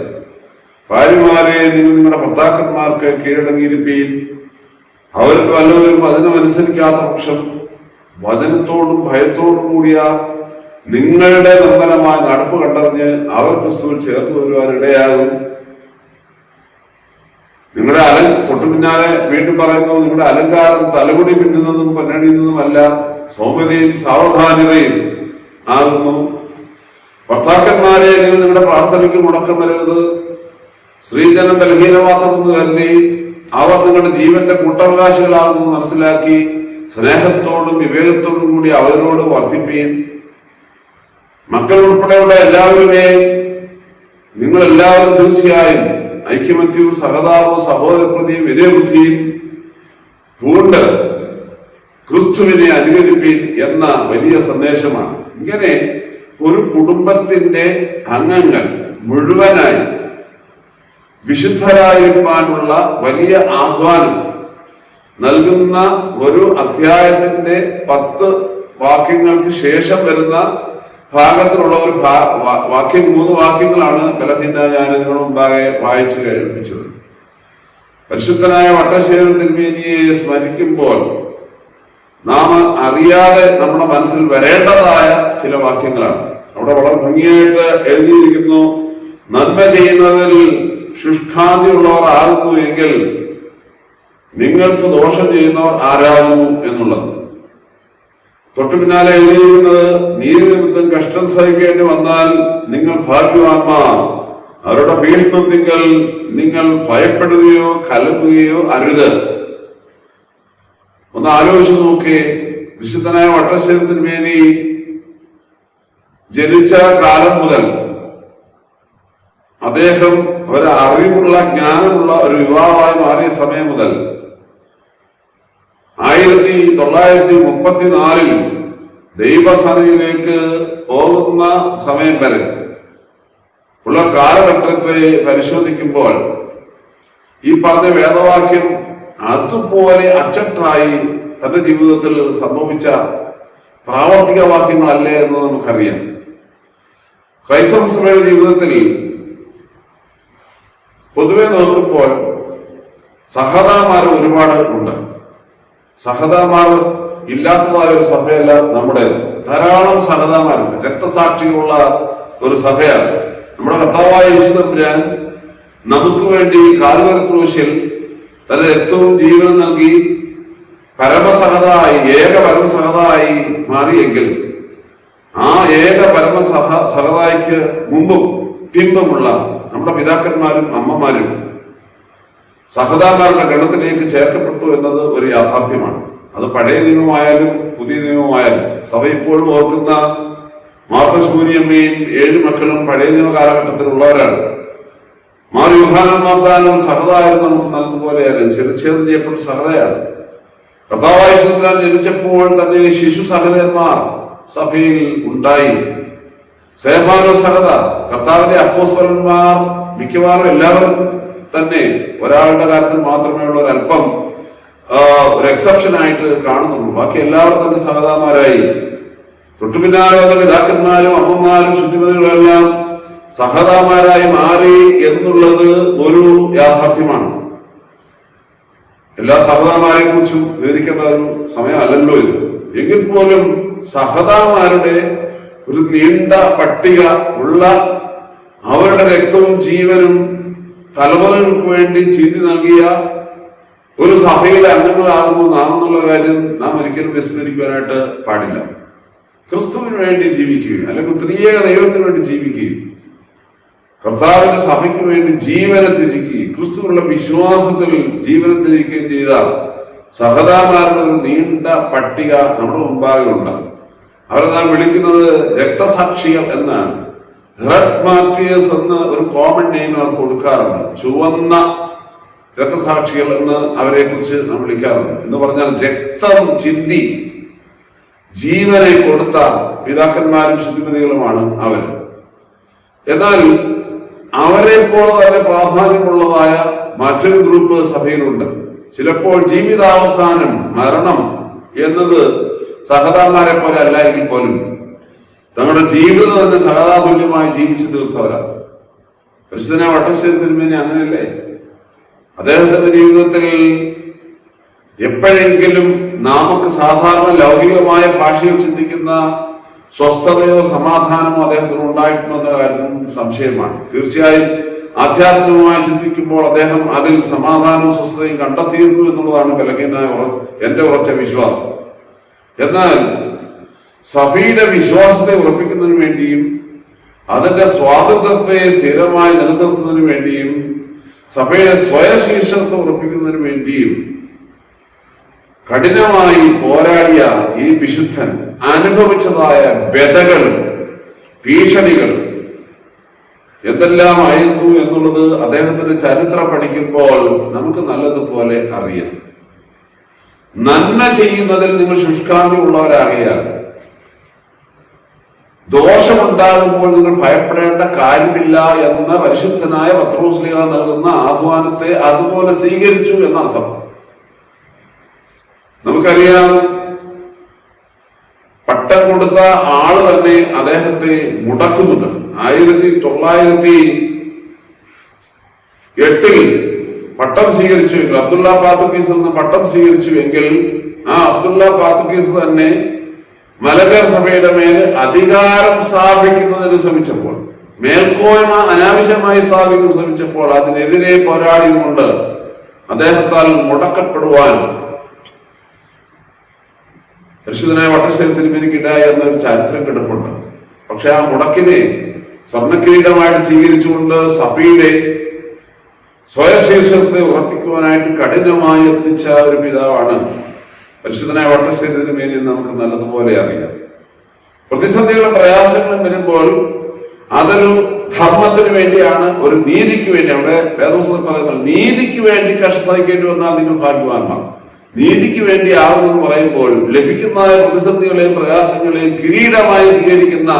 ഭാര്യമാരെ നിങ്ങൾ നിങ്ങളുടെ ഭർത്താക്കന്മാർക്ക് കീഴടങ്ങിയിരിപ്പീൻ. അവർക്ക് വല്ലവരും വചനമനുസരിക്കാത്ത പക്ഷം വചനത്തോടും ഭയത്തോടും കൂടിയ നിങ്ങളുടെ നിർമ്മലമായ നടപ്പ് കണ്ടറിഞ്ഞ് അവർ ക്രിസ്തുവിൽ ചേർന്ന് വരുവാൻ ഇടയാകും. നിങ്ങളുടെ തൊട്ടു പിന്നാലെ വീണ്ടും പറയുന്നു, നിങ്ങളുടെ അലങ്കാരം തലമുടി പിന്നുന്നതും പൊന്നണിയുന്നതുമല്ല, സൗമ്യതയും സാവധാനതയും ആകുന്നു. ഭർത്താക്കന്മാരെ നിങ്ങൾ നിങ്ങളുടെ പ്രാർത്ഥനയ്ക്ക് മുടക്കം വരരുത്. സ്ത്രീജനം ബലഹീനമാത്രമെന്ന് കരുതി അവർ നിങ്ങളുടെ ജീവന്റെ കൂട്ടവകാശികളാകുന്നു മനസ്സിലാക്കി സ്നേഹത്തോടും വിവേകത്തോടും കൂടി അവരോട് വർദ്ധിപ്പീൻ. മക്കൾ ഉൾപ്പെടെയുള്ള എല്ലാവരുമേയും നിങ്ങൾ എല്ലാവരും തീർച്ചയായും ഐക്യമത്യവും സഹതാപവും സഹോദരപ്രതിയും വിനയബുദ്ധിയും പൂണ്ട് ക്രിസ്തുവിനെ അനുകരിപ്പീൻ എന്ന വലിയ സന്ദേശമാണ്. ഇങ്ങനെ ഒരു കുടുംബത്തിന്റെ അംഗങ്ങൾ മുഴുവനായി വിശുദ്ധരായിരിക്കാനുള്ള വലിയ ആഹ്വാനം നൽകുന്ന ഒരു അധ്യായത്തിന്റെ 10 വാക്യങ്ങൾക്ക് ശേഷം വരുന്ന ഭാഗത്തിലുള്ള ഒരു വാക്യം 3 വാക്യങ്ങളാണ് ബലഹീന ഞാൻ നിങ്ങളുടെ മുമ്പാകെ വായിച്ചു കേൾപ്പിച്ചത്. പരിശുദ്ധനായ പട്ടശ്ശേരി തിരുമേനിയെ സ്മരിക്കുമ്പോൾ നാം അറിയാതെ നമ്മുടെ മനസ്സിൽ വരേണ്ടതായ ചില വാക്യങ്ങളാണ്. അവിടെ വളരെ ഭംഗിയായിട്ട് എഴുതിയിരിക്കുന്നു, നന്മ ചെയ്യുന്നതിൽ ശുഷ്കാന്തിയുള്ളവർ ആകുന്നു എങ്കിൽ നിങ്ങൾക്ക് ദോഷം ചെയ്യുന്നവർ ആരാകുന്നു എന്നുള്ളത്. തൊട്ടു പിന്നാലെ എഴുതിയിരിക്കുന്നത്, നീതി നിമിത്തം കഷ്ടം സഹിക്കേണ്ടി വന്നാൽ നിങ്ങൾ ഭാഗ്യവാന്മാർ. അവരുടെ ഭീഷണത്തിങ്കൽ നിങ്ങൾ ഭയപ്പെടുകയോ കലങ്ങുകയോ അരുത്. ഒന്ന് ആലോചിച്ച് നോക്കിയേ. വിശുദ്ധനായ പട്ടശ്ശേരി തിരുമേനി ജനിച്ച കാലം മുതൽ അദ്ദേഹം ഒരു അറിവുള്ള ജ്ഞാനമുള്ള ഒരു യുവാവായി മാറിയ സമയം മുതൽ 1934 ദൈവസഭയിലേക്ക് പോകുന്ന സമയം വരെ ഉള്ള കാലഘട്ടത്തെ പരിശോധിക്കുമ്പോൾ ഈ പറഞ്ഞ വേദവാക്യം അതുപോലെ അച്ചട്ടായി തന്റെ ജീവിതത്തിൽ സംഭവിച്ച പ്രാവർത്തിക വാക്യങ്ങളല്ലേ എന്ന് നമുക്കറിയാം. ക്രൈസ്തവ സഭയുടെ ജീവിതത്തിൽ പൊതുവെ നോക്കുമ്പോൾ സഹതാമാർ ഒരുപാട് ഉണ്ട്. സഹതാമാർ ഇല്ലാത്തതായ ഒരു സഭയല്ല നമ്മുടെ. ധാരാളം സഹതാമാരുണ്ട്. രക്തസാക്ഷികളുള്ള ഒരു സഭയാണ് നമ്മുടെ. കർത്താവായ യേശു തമ്പുരാൻ നമുക്ക് വേണ്ടി കാൽവരി ക്രൂശിൽ തന്റെ രക്തവും ജീവനും നൽകി പരമസഹതായി, ഏക പരമസഹതായി മാറിയെങ്കിൽ ആ ഏക സഹതായിക്ക് മുമ്പും പിമ്പുമുള്ള നമ്മുടെ പിതാക്കന്മാരും അമ്മമാരും സഹതാമാരുടെ ഗണത്തിലേക്ക് ചേർക്കപ്പെട്ടു എന്നത് ഒരു യാഥാർത്ഥ്യമാണ്. അത് പഴയ നിയമമായാലും പുതിയ നിയമമായാലും. സഭ ഇപ്പോഴും ഓർക്കുന്ന മാർത്തശൂരിയമ്മയും 7 മക്കളും പഴയ നിയമ കാലഘട്ടത്തിലുള്ളവരാണ്. മാർ യോഹന്നാൻ മാർത്താനും സഹതായിരുന്നു. നമുക്ക് നല്ലതുപോലെ അറിയാം. ചെറുച്ചേർന്ന് ചെയ്യപ്പെട്ട സഹതയാണ്. കർത്താവായ യേശുക്രിസ്തു ജനിച്ചപ്പോൾ തന്നെ ശിശു സഹതന്മാർ സഭയിൽ ഉണ്ടായി. സേവാനോ സഹത. കർത്താവിന്റെ അപ്പോസ്തലന്മാർ മിക്കവാറും എല്ലാവരും തന്നെ ഒരാളുടെ കാര്യത്തിൽ മാത്രമേ ഉള്ള ഒരല്പം ഒരു എക്സെപ്ഷൻ ആയിട്ട് കാണുന്നുള്ളൂ. ബാക്കി എല്ലാവരും തന്നെ സഹതാമാരായി. തൊട്ടുപിന്നാലെ വന്ന പിതാക്കന്മാരും അമ്മമാരും ശുദ്ധിമതികളെല്ലാം സഹതാമാരായി മാറി എന്നുള്ളത് ഒരു യാഥാർത്ഥ്യമാണ്. എല്ലാ സഹതാമാരെ കുറിച്ചും വിവരിക്കേണ്ട ഒരു സമയമല്ലല്ലോ ഇത്. എങ്കിൽ പോലും സഹതാമാരുടെ ഒരു നീണ്ട പട്ടിക ഉള്ള, അവരുടെ രക്തവും ജീവനും തലമുറകൾക്ക് വേണ്ടി ചീന്തി നൽകിയ ഒരു സഭയിലെ അംഗങ്ങളാകുന്നു നാം എന്നുള്ള കാര്യം നാം ഒരിക്കലും വിസ്മരിക്കുവാനായിട്ട് പാടില്ല. ക്രിസ്തുവിന് വേണ്ടി ജീവിക്കുകയും അല്ലെങ്കിൽ ത്രിയേക ദൈവത്തിന് വേണ്ടി ജീവിക്കുകയും കർത്താവിന്റെ സഭയ്ക്ക് വേണ്ടി ജീവനെ ത്യജിക്കുകയും ക്രിസ്തുവിനുള്ള വിശ്വാസത്തിൽ ജീവനെ ത്യജിക്കുകയും ചെയ്ത സഹതാമാരുടെ ഒരു നീണ്ട പട്ടിക നമ്മുടെ മുമ്പാകെ ഉണ്ട്. അവരെ നാം വിളിക്കുന്നത് രക്തസാക്ഷികൾ എന്നാണ്. റെഡ് മാർട്ടിയേഴ്സ് എന്ന് ഒരു കോമൺ നെയിം അവർ കൊടുക്കാറുണ്ട്. ചുവന്ന രക്തസാക്ഷികൾ എന്ന് അവരെ കുറിച്ച് നാം വിളിക്കാറുണ്ട്. എന്ന് പറഞ്ഞാൽ രക്തം ചിന്തി ജീവനെ കൊടുത്ത പിതാക്കന്മാരും ശുദ്ധിമതികളുമാണ് അവർ. എന്നാൽ അവരെ പോലെ തന്നെ പ്രാധാന്യമുള്ളതായ മറ്റൊരു ഗ്രൂപ്പ് സഭയിലുണ്ട്. ചിലപ്പോൾ ജീവിതാവസാനം, മരണം എന്നത് സഹതാമാരെ പോലെ അല്ല എങ്കിൽ പോലും തങ്ങളുടെ ജീവിതം തന്നെ സഹതാതുല്യമായി ജീവിച്ചു തീർത്തവരാണ്. പരിശുദ്ധനായ വട്ടശ്ശേരി തിരുമേനി അങ്ങനെയല്ലേ? അദ്ദേഹത്തിന്റെ ജീവിതത്തിൽ എപ്പോഴെങ്കിലും നമുക്ക് സാധാരണ ലൗകികമായ ഭാഷയിൽ ചിന്തിക്കുന്ന സ്വസ്ഥതയോ സമാധാനമോ അദ്ദേഹത്തിന് ഉണ്ടായിട്ടുണ്ടെന്ന കാര്യം സംശയമാണ്. തീർച്ചയായും ആധ്യാത്മികമായി ചിന്തിക്കുമ്പോൾ അദ്ദേഹം അതിൽ സമാധാനവും സ്വസ്ഥതയും കണ്ടെത്തിയിരുന്നു എന്നുള്ളതാണ് ബലഹീനമായ എന്റെ ഉറച്ച വിശ്വാസം. എന്നാൽ സഭയുടെ വിശ്വാസത്തെ ഉറപ്പിക്കുന്നതിന് വേണ്ടിയും അതിന്റെ സ്വാതന്ത്ര്യത്തെ സ്ഥിരമായി നിലനിർത്തുന്നതിന് വേണ്ടിയും സഭയുടെ സ്വയശീർഷത്തെ ഉറപ്പിക്കുന്നതിന് വേണ്ടിയും കഠിനമായി പോരാടിയ ഈ വിശുദ്ധൻ അനുഭവിച്ചതായ വ്യതകളും ഭീഷണികളും എന്തെല്ലാമായിരുന്നു എന്നുള്ളത് അദ്ദേഹത്തിന്റെ ചരിത്രം പഠിക്കുമ്പോൾ നമുക്ക് നല്ലതുപോലെ അറിയാം. നന്മ ചെയ്യുന്നതിൽ നിങ്ങൾ ശുഷ്കാന്തി ഉള്ളവരാകയാൽ ദോഷമുണ്ടാകുമ്പോൾ നിങ്ങൾ ഭയപ്പെടേണ്ട കാര്യമില്ല എന്ന പരിശുദ്ധനായ പത്രോസ്ലീഹ നൽകുന്ന ആഹ്വാനത്തെ അതുപോലെ സ്വീകരിച്ചു എന്നർത്ഥം. നമുക്കറിയാം, പട്ടം കൊടുത്ത ആള് തന്നെ അദ്ദേഹത്തെ മുടക്കുന്നുണ്ട്. 1908 പട്ടം സ്വീകരിച്ചു എങ്കിൽ, അബ്ദുള്ള പാത്തുക്കീസ് എന്ന പട്ടം സ്വീകരിച്ചു എങ്കിൽ ആ അബ്ദുള്ള പാത്തുക്കീസ് തന്നെ മലങ്കര സഭയുടെ മേൽ അധികാരം സ്ഥാപിക്കുന്നതിന് ശ്രമിച്ചപ്പോൾ, മേൽക്കോയ്മ അനാവശ്യമായി സ്ഥാപിക്കാൻ ശ്രമിച്ചപ്പോൾ അതിനെതിരെ പോരാടിയുകൊണ്ട് അദ്ദേഹത്താൽ മുടക്കപ്പെടുവാൻ പരിശുദ്ധനായ വട്ടശ്ശേരി തിരുമേനിക്കിടായ എന്നൊരു ചരിത്രം കിടപ്പുണ്ട്. പക്ഷെ ആ മുടക്കിനെ സ്വർണ്ണക്കിരീടമായിട്ട് സ്വീകരിച്ചുകൊണ്ട് സഭയുടെ സ്വയശീർഷത്തെ ഉറപ്പിക്കുവാനായിട്ട് കഠിനമായി എത്തിച്ച ഒരു പിതാവാണ് പരിശുദ്ധനായ വട്ടശ്ശേരി തിരുമേനി. നമുക്ക് നല്ലതുപോലെ അറിയാം. പ്രതിസന്ധികളും പ്രയാസങ്ങളും വരുമ്പോൾ അതൊരു ധർമ്മത്തിന് വേണ്ടിയാണ്, ഒരു നീതിക്ക് വേണ്ടി. അവിടെ വേദപുസ്തകം പറയുന്നത് നീതിക്ക് വേണ്ടി കഷ്ട സഹിക്കേണ്ടി വന്നാൽ നിങ്ങൾ ഭാഗ്യവാന്മാർ. നീതിക്ക് വേണ്ടി ആകുമെന്ന് പറയുമ്പോൾ ലഭിക്കുന്ന പ്രതിസന്ധികളെയും പ്രയാസങ്ങളെയും കിരീടമായി സ്വീകരിക്കുന്ന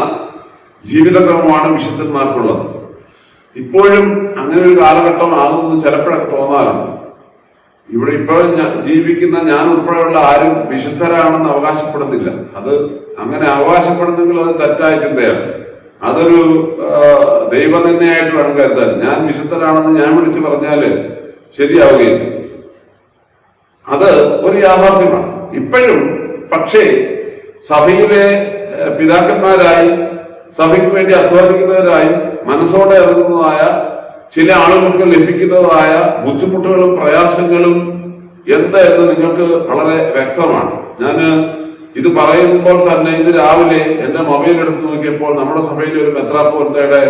ജീവിതക്രമമാണ് വിശുദ്ധന്മാർക്കുള്ളത്. ഇപ്പോഴും അങ്ങനെ ഒരു കാലഘട്ടം ആകുമെന്ന് ചിലപ്പോഴൊക്കെ തോന്നാറുണ്ട്. ഇവിടെ ഇപ്പോൾ ജീവിക്കുന്ന ഞാൻ ഉൾപ്പെടെയുള്ള ആരും വിശുദ്ധരാണെന്ന് അവകാശപ്പെടുന്നില്ല. അത് അങ്ങനെ അവകാശപ്പെടുന്നെങ്കിൽ അത് തെറ്റായ ചിന്തയാണ്. അതൊരു ദൈവനിന്ദയായിട്ട് വേണം കരുതാൻ. ഞാൻ വിശുദ്ധരാണെന്ന് ഞാൻ വിളിച്ചു പറഞ്ഞാല് ശരിയാവുകയില്ല. അത് ഒരു യാഥാർത്ഥ്യമാണ് ഇപ്പോഴും. പക്ഷേ സഭയിലെ പിതാക്കന്മാരായി സഭയ്ക്ക് വേണ്ടി അധ്വാനിക്കുന്നവരായി മനസ്സോടെ ഇറങ്ങുന്നതായ ചില ആളുകൾക്ക് ലഭിക്കുന്നതായ ബുദ്ധിമുട്ടുകളും പ്രയാസങ്ങളും എന്താ എന്ന് നിങ്ങൾക്ക് വളരെ വ്യക്തമാണ്. ഞാൻ ഇത് പറയുമ്പോൾ തന്നെ ഇന്ന് രാവിലെ എന്റെ മൊബൈൽ എടുത്ത് നോക്കിയപ്പോൾ നമ്മുടെ സഭയിലെ ഒരു മെത്രാപ്പോലത്തയുടെ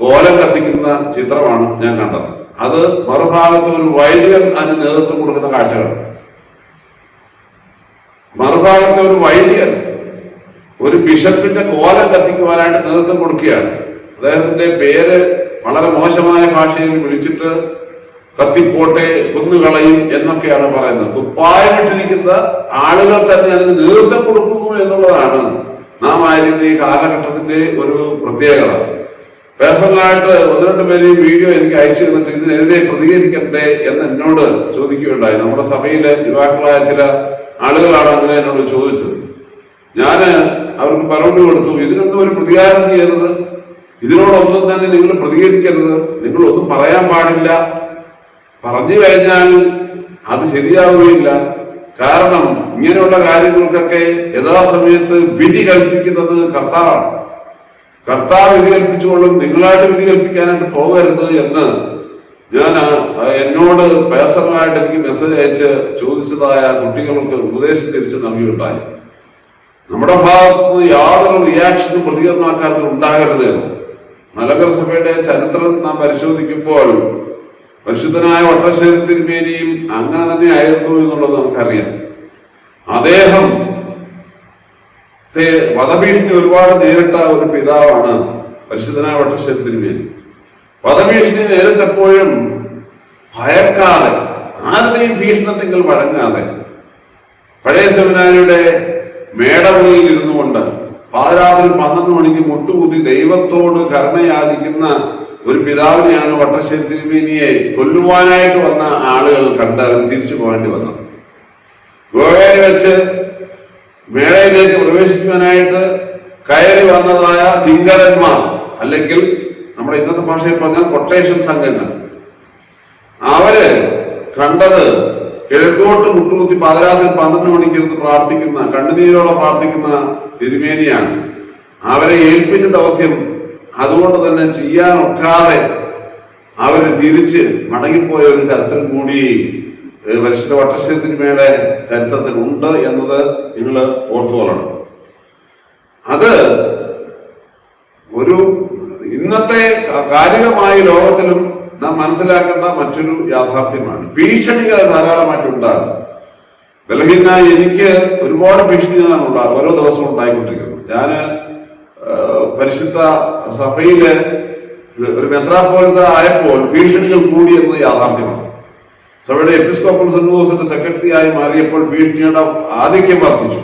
കോലം കത്തിക്കുന്ന ചിത്രമാണ് ഞാൻ കണ്ടത്. അത് മറുഭാഗത്ത് ഒരു വൈദികൻ അതിന് നേതൃത്വം കൊടുക്കുന്ന കാഴ്ചകൾ. മറുഭാഗത്തെ ഒരു വൈദികൻ ഒരു ബിഷപ്പിന്റെ കോലം കത്തിക്കുവാനായിട്ട് നേതൃത്വം കൊടുക്കുകയാണ്. അദ്ദേഹത്തിന്റെ പേര് വളരെ മോശമായ ഭാഷയിൽ വിളിച്ചിട്ട് കത്തിപ്പോട്ടെ, കുന്നുകളയും എന്നൊക്കെയാണ് പറയുന്നത്. കുപ്പായമിട്ടിരിക്കുന്ന ആളുകൾ തന്നെ അതിന് നേതൃത്വം കൊടുക്കുന്നു എന്നുള്ളതാണ് നാം ആയിരുന്ന ഈ കാലഘട്ടത്തിന്റെ ഒരു പ്രത്യേകത. പേഴ്സണലായിട്ട് 1-2 പേര് ഈ വീഡിയോ എനിക്ക് അയച്ചു തന്നിട്ട് ഇതിനെതിരെ പ്രതികരിക്കട്ടെ എന്ന് എന്നോട് ചോദിക്കുകയുണ്ടായി. നമ്മുടെ സഭയിലെ യുവാക്കളായ ചില ആളുകളാണ് അങ്ങനെ എന്നോട് ചോദിച്ചത്. ഞാന് അവർക്ക് മറുപടി കൊടുത്തു, ഇതിനൊന്നും ഒരു പ്രതികാരം ചെയ്യരുത്, ഇതിനോടൊന്നും തന്നെ നിങ്ങൾ പ്രതികരിക്കരുത്, നിങ്ങളൊന്നും പറയാൻ പാടില്ല. പറഞ്ഞു കഴിഞ്ഞാൽ അത് ശരിയാവുകയില്ല. കാരണം ഇങ്ങനെയുള്ള കാര്യങ്ങൾക്കൊക്കെ യഥാസമയത്ത് വിധി കൽപ്പിക്കുന്നത് കർത്താവാണ്. കർത്താവ് വിധി കൽപ്പിച്ചുകൊള്ളും, നിങ്ങളായിട്ട് വിധി കൽപ്പിക്കാനായിട്ട് പോകരുത് എന്ന് ഞാൻ എന്നോട് പേഴ്സണലായിട്ട് എനിക്ക് മെസ്സേജ് അയച്ച് ചോദിച്ചതായ കുട്ടികൾക്ക് ഉപദേശം തിരിച്ചു നൽകിയിട്ടുണ്ടായി. നമ്മുടെ ഭാഗത്ത് നിന്ന് യാതൊരു റിയാക്ഷനും പ്രതികരണക്കാർക്ക് ഉണ്ടാകരുത്. മലങ്കര സഭയുടെ ചരിത്രം നാം പരിശോധിക്കുമ്പോൾ പരിശുദ്ധനായ വട്ടശ്ശേരി തിരുമേനിയും അങ്ങനെ തന്നെ ആയിരുന്നു എന്നുള്ളത് നമുക്കറിയാം. അദ്ദേഹം വധഭീഷണി ഒരുപാട് നേരിട്ട ഒരു പിതാവാണ് പരിശുദ്ധനായ വട്ടശ്ശേരി തിരുമേനി. വധഭീഷണി നേരിട്ടപ്പോഴും ഭയക്കാതെ, ആരുടെയും ഭീഷണത്തിൽ വഴങ്ങാതെ, പഴയ സെമിനാരിയുടെ മേടമുറിയിൽ ഇരുന്നു കൊണ്ട് പാതിരാത്രി 12 മണിക്ക് മുട്ടുകുത്തി ദൈവത്തോട് കരുണയാചിക്കുന്ന ഒരു പിതാവിനെയാണ് വട്ടശ്ശേരി തിരുമേനിയെ കൊല്ലുവാനായിട്ട് വന്ന ആളുകൾ കണ്ട് അവർ തിരിച്ചു പോകേണ്ടി വന്നത്. ഗോവയിൽ വെച്ച് മേളയിലേക്ക് പ്രവേശിക്കുവാനായിട്ട് കയറി വന്നതായ കിങ്കരന്മാർ, അല്ലെങ്കിൽ നമ്മുടെ ഇന്നത്തെ ഭാഷയിൽ പറഞ്ഞാൽ കൊട്ടേഷൻ സംഘങ്ങൾ, അവര് കണ്ടത് കിഴക്കോട്ട് മുട്ടുകുത്തി പാതിരാത്രി 12 മണിക്കിരുന്ന് പ്രാർത്ഥിക്കുന്ന, കണ്ണുനീരോടെ പ്രാർത്ഥിക്കുന്ന തിരുമേനിയാണ്. അവരെ ഏൽപ്പിച്ച ദൗത്യം അതുകൊണ്ട് തന്നെ ചെയ്യാനൊക്കാതെ അവര് തിരിച്ച് മടങ്ങിപ്പോയ ഒരു ചരിത്രം കൂടി പരിശുദ്ധ വട്ടശ്ശേരി തിരുമേനിയുടെ ചരിത്രത്തിൽ ഉണ്ട് എന്നത് നിങ്ങൾ ഓർത്തുകൊള്ളണം. അത് ഒരു ഇന്നത്തെ കാലികമായ ലോകത്തിലും നാം മനസ്സിലാക്കേണ്ട മറ്റൊരു യാഥാർത്ഥ്യമാണ്. ഭീഷണികൾ ധാരാളമായിട്ടുണ്ടാകും. ബലഹീനായി എനിക്ക് ഒരുപാട് ഭീഷണികളാണ് ഓരോ ദിവസവും ഉണ്ടായിക്കൊണ്ടിരിക്കുന്നത്. ഞാന് പരിശുദ്ധ സഭയില് ഒരു മെത്രാപ്പോലീത്ത ആയപ്പോൾ ഭീഷണികൾ കൂടി എന്നത് യാഥാർത്ഥ്യമാണ്. സഭയുടെ എപ്പിസ്കോപ്പൽ സിനോസിന്റെ സെക്രട്ടറി ആയി മാറിയപ്പോൾ ഭീഷണിയുടെ ആധിക്യം വർദ്ധിച്ചു.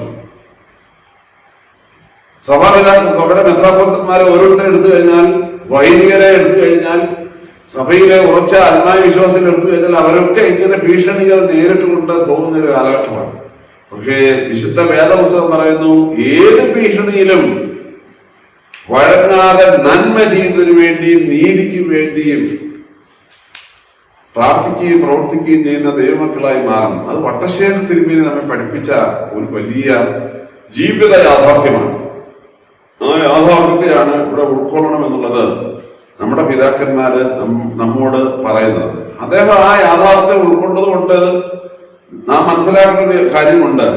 സഭയുടെ മെത്രാപ്പോലിത്തന്മാരെ ഓരോരുത്തരെ എടുത്തു കഴിഞ്ഞാൽ, വൈദികരെ എടുത്തു കഴിഞ്ഞാൽ, സഭയിലെ ഉറച്ച ആത്മായ വിശ്വാസികൾ എടുത്തു കഴിഞ്ഞാൽ അവരൊക്കെ ഇങ്ങനെ ഭീഷണികൾ നേരിട്ടുകൊണ്ട് പോകുന്ന ഒരു കാലഘട്ടമാണ്. പക്ഷേ വിശുദ്ധ വേദപുസ്തകം പറയുന്നു, ഏത് ഭീഷണിയിലും വഴങ്ങാതെ നന്മ ചെയ്യുന്നതിന് വേണ്ടിയും നീതിക്ക് വേണ്ടിയും പ്രാർത്ഥിക്കുകയും പ്രവർത്തിക്കുകയും ചെയ്യുന്ന ദൈവമക്കളായി മാറണം. അത് വട്ടശ്ശേരി തിരുമേനി നമ്മെ പഠിപ്പിച്ച ഒരു വലിയ ജീവിത യാഥാർത്ഥ്യമാണ്. ആ യാഥാർത്ഥ്യത്തെയാണ് ഇവിടെ ഉൾക്കൊള്ളണം എന്നുള്ളത് നമ്മുടെ പിതാക്കന്മാര് നമ്മോട് പറയുന്നത്. അദ്ദേഹം ആ യാഥാർത്ഥ്യം ഉൾക്കൊണ്ടതുകൊണ്ട് നാം മനസ്സിലാക്കേണ്ട ഒരു കാര്യമുണ്ട്.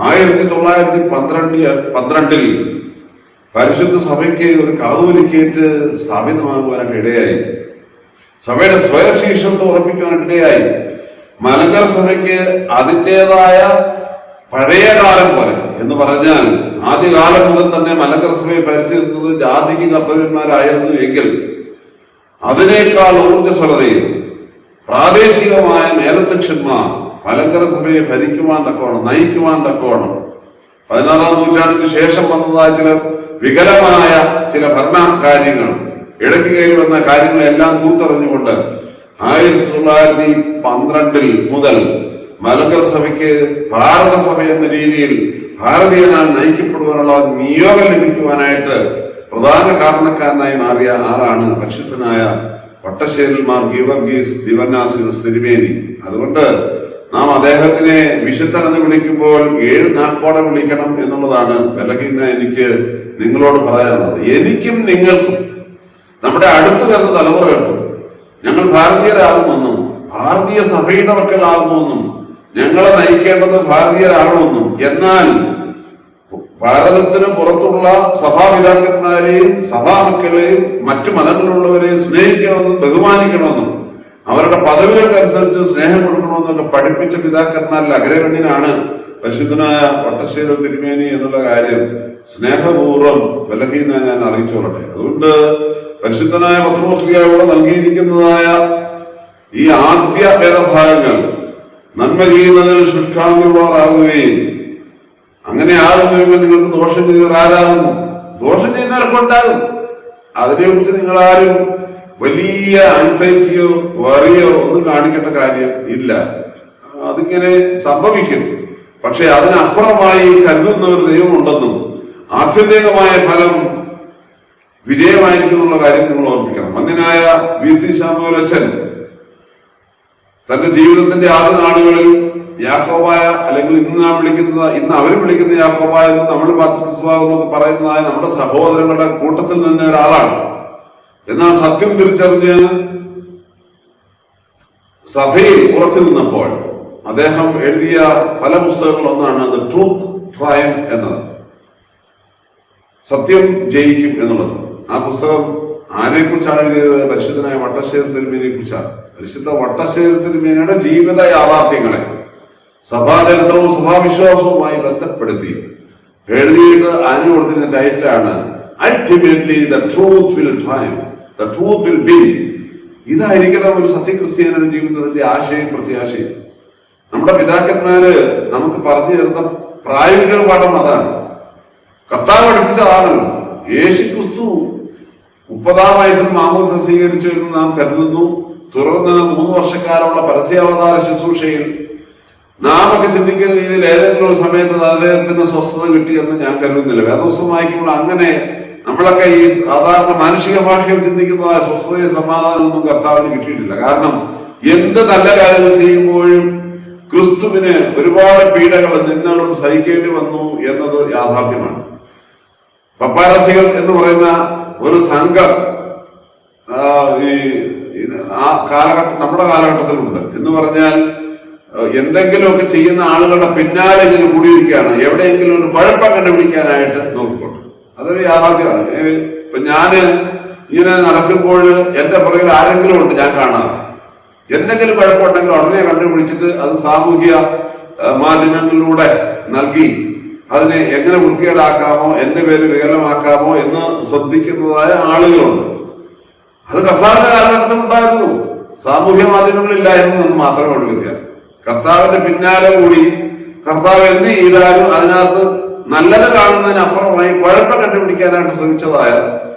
1912 പരിശുദ്ധ സഭയ്ക്ക് ഒരു കാതോലിക്കേറ്റ് സ്ഥാപിതമാകുവാനൊക്കെ ഇടയായി. സഭയുടെ സ്വയശീർഷത്വം ഉറപ്പിക്കുവാനിടയായി. മലങ്കര സഭയ്ക്ക് അതിൻ്റെതായ പഴയ കാലം പോലെ എന്ന് പറഞ്ഞാൽ ആദ്യകാലം മുതൽ തന്നെ മലങ്കര സഭയെ ഭരിച്ചിരുന്നത് ജാതിക്ക് കർത്തവ്യന്മാരായിരുന്നു എങ്കിൽ അതിനേക്കാൾ ഊർജ്ജസ്വലതയും പ്രാദേശികമായ മേലധ്യക്ഷന്മാർ മലങ്കര സഭയെ ഭരിക്കുവാൻ തക്കോണം, നയിക്കുവാൻ തക്കോണം 16-ാം നൂറ്റാണ്ടിന് ശേഷം വന്നതായ ചില വികലമായ ചില ഭരണ കാര്യങ്ങൾ, ഇടയ്ക്ക് കയറി വന്ന കാര്യങ്ങളെല്ലാം തൂത്തെറിഞ്ഞുകൊണ്ട് 1912 മുതൽ മലങ്കര സഭയ്ക്ക് ഭാരത സഭ എന്ന രീതിയിൽ ഭാരതീയനാൽ നയിക്കപ്പെടുവാനുള്ള നിയോഗം ലഭിക്കുവാനായിട്ട് പ്രധാന കാരണക്കാരനായി മാറിയ ആളാണ് പരിശുദ്ധനായ വട്ടശ്ശേരിൽ മാർ ഗീവർഗീസ് ദിവന്നാസ്യൂസ് തിരുമേനി. അതുകൊണ്ട് നാം അദ്ദേഹത്തിനെ വിശുദ്ധൻ എന്ന് വിളിക്കുമ്പോൾ 7 നാക്കോടെ വിളിക്കണം എന്നുള്ളതാണ് ബലഹീന എനിക്ക് നിങ്ങളോട് പറയാനുള്ളത്. എനിക്കും നിങ്ങൾക്കും നമ്മുടെ അടുത്ത് വരുന്ന തലമുറകൾക്കും ഞങ്ങൾ ഭാരതീയരാകുമെന്നും ഭാരതീയ സഭയുടെ മക്കളാകുമെന്നും ഞങ്ങളെ നയിക്കേണ്ടത് ഭാരതീയരാകണമെന്നും, എന്നാൽ ഭാരതത്തിന് പുറത്തുള്ള സഭാപിതാക്കന്മാരെയും സഭാമക്കളെയും മറ്റു മതങ്ങളിലുള്ളവരെയും സ്നേഹിക്കണമെന്നും ബഹുമാനിക്കണമെന്നും അവരുടെ പദവികൾക്കനുസരിച്ച് സ്നേഹം കൊടുക്കണമെന്നൊക്കെ പഠിപ്പിച്ച പിതാക്കന്മാരിൽ അഗ്രഗണ്യനാണ് പരിശുദ്ധനായ വട്ടശ്ശേരി തിരുമേനി എന്നുള്ള കാര്യം സ്നേഹപൂർവ്വം ബലഹീന ഞാൻ അറിയിച്ചോളട്ടെ. അതുകൊണ്ട് പരിശുദ്ധനായ പത്രോസ്ലിഹായോട് നൽകിയിരിക്കുന്നതായ ഈ ആദ്യ വേദഭാഗങ്ങൾ നന്മ ചെയ്യുന്നതിൽ ശുഷ്കാന്തിയുള്ളവരാകുകയും അങ്ങനെ ആകുമെങ്കിൽ നിങ്ങൾക്ക് ദോഷം ചെയ്തവർ ആരാകുന്നു, ദോഷം ചെയ്യുന്നവർക്കുണ്ടാകും. അതിനെക്കുറിച്ച് നിങ്ങൾ ആരും വലിയ ആൻസൈറ്റിയോ വറിയോ ഒന്നും കാണിക്കേണ്ട കാര്യം ഇല്ല. അതിങ്ങനെ സംഭവിക്കും. പക്ഷെ അതിനപ്പുറമായി കരുതുന്ന ഒരു ദൈവമുണ്ടെന്നും ആത്യന്തികമായ ഫലം വിജയമായിരിക്കുന്നുള്ള കാര്യം നിങ്ങൾ ഓർമ്മിക്കണം. അന്നിനായ VC ശാമുവേലച്ചൻ തന്റെ ജീവിതത്തിന്റെ ആദ്യ നാളുകളിൽ യാക്കോബായ, അല്ലെങ്കിൽ ഇന്ന് അവർ വിളിക്കുന്ന യാക്കോബായ എന്ന് നമ്മൾ ബാപ്റ്റിസ്റ്റ് പറയുന്നതായ നമ്മുടെ സഹോദരങ്ങളുടെ കൂട്ടത്തിൽ നിന്ന ഒരാളാണ്. എന്നാൽ സത്യം തിരിച്ചറിഞ്ഞ് സഭയിൽ ഉറച്ചു നിന്നപ്പോൾ അദ്ദേഹം എഴുതിയ പല പുസ്തകങ്ങളൊന്നാണ് ദ ട്രൂത്ത് ട്രയംഫ് എന്നത്, സത്യം ജയിക്കും എന്നുള്ളത്. ആ പുസ്തകം ആരെ കുറിച്ചാണ് എഴുതിയത്? പരിശുദ്ധനായ വട്ടശ്ശേരി തിരുമേനിയെ കുറിച്ചാണ്. പരിശുദ്ധ വട്ടശ്ശേരി തിരുമേനിയുടെ ജീവിത യാഥാർത്ഥ്യങ്ങളെ സഭാചരിത്രവും സഭാവിശ്വാസവുമായി ബന്ധപ്പെടുത്തി എഴുതിയിട്ട് അതിന് കൊടുത്തിരുന്ന ടൈറ്റിലാണ് ultimately the truth will triumph, the truth will win. ഇതായിരിക്കണം ഒരു സത്യക്രിസ്ത്യാനിയുടെ ജീവിതത്തിന്റെ ആശയം പ്രത്യാശയും. നമ്മുടെ പിതാക്കന്മാര് നമുക്ക് പറഞ്ഞു തരുന്ന പ്രായോഗിക പാഠം അതാണ്. കർത്താവ് പഠിപ്പിച്ചതാണല്ലോ. യേശുക്രിസ്തു 30-ാം വയസ്സിൽ മാമോദിസ സ്വീകരിച്ചു എന്ന് നാം കരുതുന്നു. തുടർന്ന് 3 വർഷക്കാലമുള്ള പരസ്യാവതാര ശുശ്രൂഷയിൽ നാം ഒക്കെ ചിന്തിക്കുന്ന രീതിയിൽ ഏതെങ്കിലും ഒരു സമയത്ത് അദ്ദേഹത്തിന് സ്വസ്ഥത കിട്ടിയെന്ന് ഞാൻ കരുതുന്നില്ല. വേദോത്സവം വായിക്കുമ്പോൾ അങ്ങനെ നമ്മളൊക്കെ ഈ സാധാരണ മാനുഷിക ഭാഷയിൽ ചിന്തിക്കുന്നതായ സ്വസ്ഥതയും സമാധാനമൊന്നും കർത്താവിന് കിട്ടിയിട്ടില്ല. കാരണം എന്ത് നല്ല കാര്യങ്ങൾ ചെയ്യുമ്പോഴും ക്രിസ്തുവിന് ഒരുപാട് പീഡകൾ നിങ്ങളും സഹിക്കേണ്ടി വന്നു എന്നത് യാഥാർത്ഥ്യമാണ്. പപ്പാരസികൾ എന്ന് പറയുന്ന ഒരു സംഘം നമ്മുടെ കാലഘട്ടത്തിലുണ്ട്. എന്ന് പറഞ്ഞാൽ എന്തെങ്കിലുമൊക്കെ ചെയ്യുന്ന ആളുകളുടെ പിന്നാലെ ഇങ്ങനെ കൂടിയിരിക്കുകയാണ്, എവിടെയെങ്കിലും ഒരു കുഴപ്പം കണ്ടുപിടിക്കാനായിട്ട് നോക്കിക്കൊണ്ട്. അതൊരു യാഥാർത്ഥ്യമാണ്. ഇപ്പൊ ഞാന് ഇങ്ങനെ നടക്കുമ്പോൾ എന്റെ പുറകിൽ ആരെങ്കിലും ഉണ്ട്, ഞാൻ കാണാറ്. എന്തെങ്കിലും കുഴപ്പമുണ്ടെങ്കിൽ ഉടനെ കണ്ടുപിടിച്ചിട്ട് അത് സാമൂഹിക മാധ്യമങ്ങളിലൂടെ നൽകി അതിനെ എങ്ങനെ വൃത്തികേടാക്കാമോ, എന്റെ പേര് വികലമാക്കാമോ എന്ന് ശ്രദ്ധിക്കുന്നതായ ആളുകളുണ്ട്. അത് കർത്താവിന്റെ കാലഘട്ടത്തിൽ ഉണ്ടായിരുന്നു. സാമൂഹ്യ മാധ്യമങ്ങളില്ലായിരുന്നു എന്ന് മാത്രമേ ഉള്ളൂ വ്യത്യാസം. കർത്താവിന്റെ പിന്നാലെ കൂടി കർത്താവ് എന്ത് ചെയ്താലും അതിനകത്ത് നല്ലത് കാണുന്നതിനപ്പുറമായി കുഴപ്പം കണ്ടുപിടിക്കാനായിട്ട് ശ്രമിച്ചതായ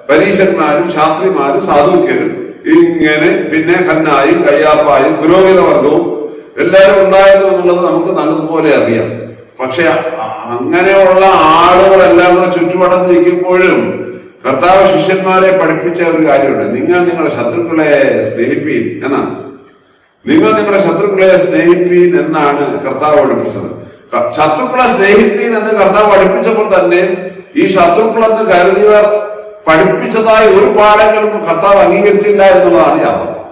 പരീശന്മാരും ശാസ്ത്രിമാരും സാധുക്യരും ഇങ്ങനെ പിന്നെ ഖന്നായും കയ്യാപ്പായും പുരോഹിത വർഗവും എല്ലാവരും ഉണ്ടായിരുന്നു എന്നുള്ളത് നമുക്ക് നല്ലതുപോലെ അറിയാം. പക്ഷെ അങ്ങനെയുള്ള ആളുകളെല്ലാം കൂടെ ചുറ്റുപാടത്ത് നിൽക്കുമ്പോഴും കർത്താവ് ശിഷ്യന്മാരെ പഠിപ്പിച്ച ഒരു കാര്യമുണ്ട്. നിങ്ങൾ നിങ്ങളുടെ ശത്രുക്കളെ സ്നേഹിപ്പീൻ എന്നാണ്. നിങ്ങൾ നിങ്ങളുടെ ശത്രുക്കളെ സ്നേഹിപ്പീൻ എന്നാണ് കർത്താവ് പഠിപ്പിച്ചത്. ശത്രുക്കളെ സ്നേഹിപ്പീൻ എന്ന് കർത്താവ് പഠിപ്പിച്ചപ്പോൾ തന്നെ ഈ ശത്രുക്കളെന്ന് കരുതിയവർ പഠിപ്പിച്ചതായ ഒരു പാഠങ്ങളും കർത്താവ് അംഗീകരിച്ചില്ല എന്നുള്ളതാണ് യാഥാർത്ഥ്യം.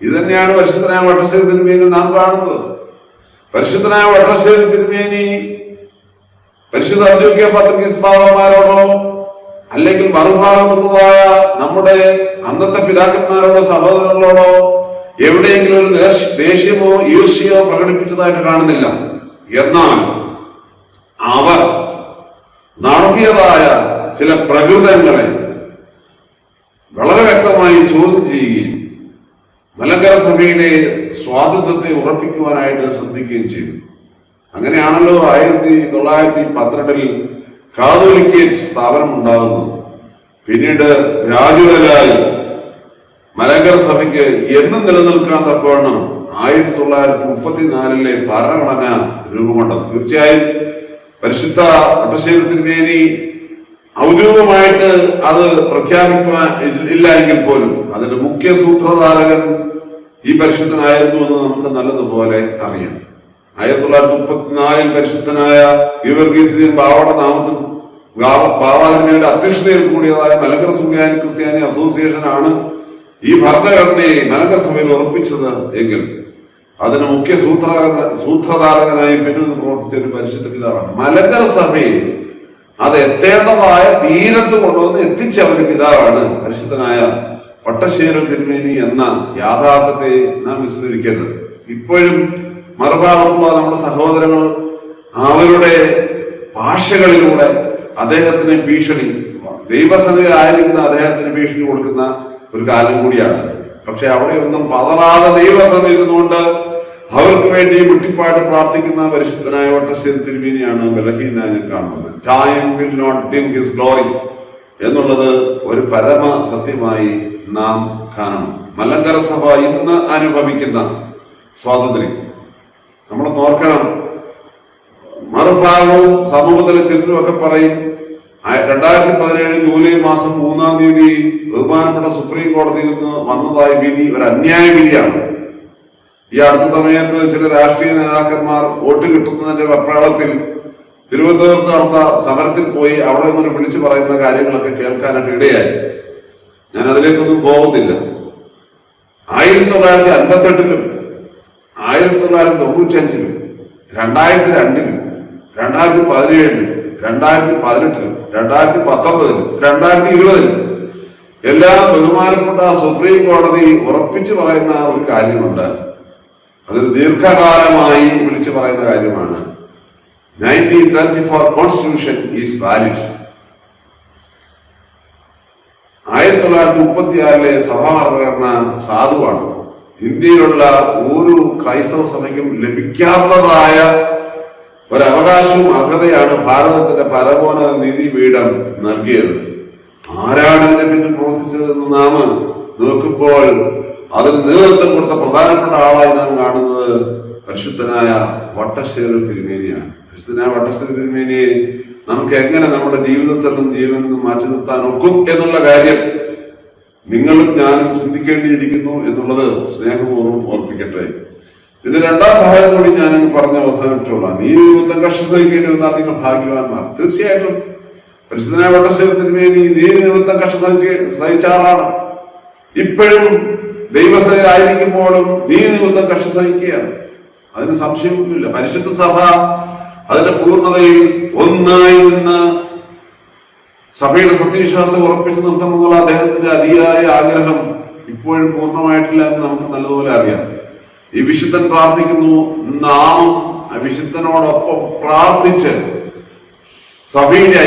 ഇത് തന്നെയാണ് പരിശുദ്ധനായ വട്ടശ്ശേരി തിരുമേനി നാം കാണുന്നത്. പരിശുദ്ധനായ വട്ടശ്ശേരി തിരുമേനി പരിശുദ്ധ അന്ത്യോക്യ പത്രികീസ് ബാബാമാരോടോ അല്ലെങ്കിൽ മറുഭാഗത്തുള്ളതായ നമ്മുടെ അന്നത്തെ പിതാക്കന്മാരോടോ സഹോദരങ്ങളോടോ എവിടെയെങ്കിലും ഒരു ദേഷ്യമോ ഈർഷ്യയോ പ്രകടിപ്പിച്ചതായിട്ട് കാണുന്നില്ല. എന്നാൽ അവർ നടത്തിയതായ ചില പ്രകൃതങ്ങളെ വളരെ വ്യക്തമായി ചോദ്യം ചെയ്യുകയും മലങ്കര സഭയുടെ സ്വാതന്ത്ര്യത്തെ ഉറപ്പിക്കുവാനായിട്ട് ശ്രദ്ധിക്കുകയും ചെയ്തു. അങ്ങനെയാണല്ലോ 1912 കാതോലിക്കേറ്റ് സ്ഥാപനം ഉണ്ടാകുന്നത്. പിന്നീട് ഗ്രാജുവലായി മലങ്കര സഭയ്ക്ക് എന്നും നിലനിൽക്കാൻ തക്കവണ്ണം 1934 ഭരണഘടന രൂപം കൊണ്ടത്. തീർച്ചയായും പരിശുദ്ധ പട്ടശ്ശേരി തിരുമേനി ഔദ്യോഗികമായിട്ട് അത് പ്രഖ്യാപിക്കുവാൻ ഇല്ല എങ്കിൽ പോലും അതിന്റെ മുഖ്യ സൂത്രധാരകൻ ഈ പരിശുദ്ധനായിരുന്നു എന്ന് നമുക്ക് നല്ലതുപോലെ അറിയാം. 1934 പരിശുദ്ധനായ ഗീവർഗീസ് ബാവയുടെ നാമത്തിൽ ബാവാതിരുമേനിയുടെ അധ്യക്ഷതയിൽ കൂടിയതായ മലങ്കര സുറിയാനി ക്രിസ്ത്യാനി അസോസിയേഷൻ ആണ് ഈ ഭരണഘടനയെ മലങ്കര സഭയിൽ ഉറപ്പിച്ചത് എങ്കിൽ അതിന് മുഖ്യ സൂത്രധാരകനായി പിന്നിൽ പ്രവർത്തിച്ച ഒരു പരിശുദ്ധ പിതാവാണ്. മലങ്കര സഭയെ അത് എത്തേണ്ടതായ തീരത്ത് കൊണ്ടുവന്ന് എത്തിച്ച ഒരു പിതാവാണ് പരിശുദ്ധനായ പട്ടശ്ശേരി തിരുമേനി എന്ന യാഥാർത്ഥ്യത്തെ നാം വിസ്മരിക്കരുത്. ഇപ്പോഴും മറുഭാഗത്തുള്ള നമ്മുടെ സഹോദരങ്ങൾ അവരുടെ ഭാഷകളിലൂടെ അദ്ദേഹത്തിന് ഭീഷണി, ദൈവസന്നിധിയിലായിരിക്കുന്ന അദ്ദേഹത്തിന് ഭീഷണി കൊടുക്കുന്ന ഒരു കാലം കൂടിയാണ്. പക്ഷെ അവിടെയൊന്നും പതറാതെ ദൈവസന്നിധി ഇരുന്നുകൊണ്ട് അവർക്ക് വേണ്ടി മുട്ടിപ്പാട്ട് പ്രാർത്ഥിക്കുന്ന പരിശുദ്ധനായ പട്ടശ്ശേരി തിരുമേനിയാണ് ബലഹീനായി ഞാൻ കാണുന്നത്. Time will not dim his glory എന്നുള്ളത് ഒരു പരമ സത്യമായി നാം കാണണം. മലങ്കര സഭ ഇന്ന് അനുഭവിക്കുന്ന സ്വാതന്ത്ര്യം നമ്മൾ നോക്കണം. മറുഭാഗവും സമൂഹത്തിലെ ചിലരുമൊക്കെ പറയും 2017 ജൂലൈ മാസം 3-ാം തീയതി ബഹുമാനപ്പെട്ട സുപ്രീം കോടതിയിൽ നിന്ന് വന്നതായ വിധി ഒരു അന്യായ വിധിയാണ്. ഈ അടുത്ത സമയത്ത് ചില രാഷ്ട്രീയ നേതാക്കന്മാർ വോട്ട് കിട്ടുന്നതിന്റെ വെപ്രാളത്തിൽ തിരുവനന്തപുരത്ത് നടന്ന സമരത്തിൽ പോയി അവിടെ നിന്ന് വിളിച്ചു പറയുന്ന കാര്യങ്ങളൊക്കെ കേൾക്കാനായിട്ട് ഇടയായി. ഞാൻ അതിലേക്കൊന്നും പോകുന്നില്ല. 1958-ലും 1995-ലും 2002-ലും 2017-ലും 2018-ലും 2019-ലും 2020-ലും എല്ലാം ബഹുമാനപ്പെട്ട സുപ്രീം കോടതി ഉറപ്പിച്ചു പറയുന്ന ഒരു കാര്യമുണ്ട്. അതൊരു ദീർഘകാലമായി വിളിച്ചു പറയുന്ന കാര്യമാണ്. 1934 കോൺസ്റ്റിറ്റ്യൂഷൻ ഈസ് വാലിഡ്. 1936 സഭാ ഭരണഘടന സാധുവാണ്. ഇന്ത്യയിലുള്ള ഒരു ക്രൈസ്തവ സഭയ്ക്കും ലഭിക്കാത്തതായ ഒരവകാശവും അർഹതയാണ് ഭാരതത്തിന്റെ പരമോന്നത നീതിപീഠം നൽകിയത്. ആരാണ് ഇതിനെ പിന്നിൽ പ്രവർത്തിച്ചതെന്ന് നാം നോക്കുമ്പോൾ അതിന് നേതൃത്വം കൊടുത്ത പ്രധാനപ്പെട്ട ആളായി നാം കാണുന്നത് പരിശുദ്ധനായ വട്ടശ്ശേരി തിരുമേനിയാണ്. പരിശുദ്ധനായ വട്ടശ്ശേരി തിരുമേനിയെ നമുക്ക് എങ്ങനെ നമ്മുടെ ജീവിതത്തിൽ നിന്നും ജീവനിൽ നിന്നും മാറ്റി നിർത്താൻ ഒക്കും എന്നുള്ള കാര്യം നിങ്ങളും ഞാനും ചിന്തിക്കേണ്ടിയിരിക്കുന്നു എന്നുള്ളത് സ്നേഹപൂർവ്വം ഓർപ്പിക്കട്ടെ. ഇതിന്റെ രണ്ടാം ഭാഗം കൂടി ഞാനങ്ങ് പറഞ്ഞ് അവസാനിപ്പിച്ചോളാം. നീതി നിമിത്തം കഷ്ടം സഹിക്കേണ്ടി വന്നാൽ നിങ്ങൾ ഭാഗ്യവാന്മാർ. തീർച്ചയായിട്ടും പരിശുദ്ധനായ വട്ടശ്ശേരി തിരുമേനി നീതി നിമിത്തം കഷ്ടം സഹിച്ച ആളാണ്. ഇപ്പോഴും ദൈവസഭയിലായിരിക്കുമ്പോഴും നീതി നിമിത്തം കഷ്ടം സഹിക്കുകയാണ്. അതിന് സംശയമൊന്നുമില്ല. പരിശുദ്ധ സഭ അതിന്റെ പൂർണ്ണതയിൽ ഒന്നായി നിന്ന് സഭയുടെ സത്യവിശ്വാസം ഉറപ്പിച്ചു നിർത്തണമെന്നുള്ള അദ്ദേഹത്തിന്റെ അതിയായ ആഗ്രഹം ഇപ്പോഴും പൂർണ്ണമായിട്ടില്ല എന്ന് നമുക്ക് നല്ലതുപോലെ അറിയാം. ഈ വിശുദ്ധൻ പ്രാർത്ഥിക്കുന്നു, നാം ആ വിശുദ്ധനോടൊപ്പം പ്രാർത്ഥിച്ച് സഭയുടെ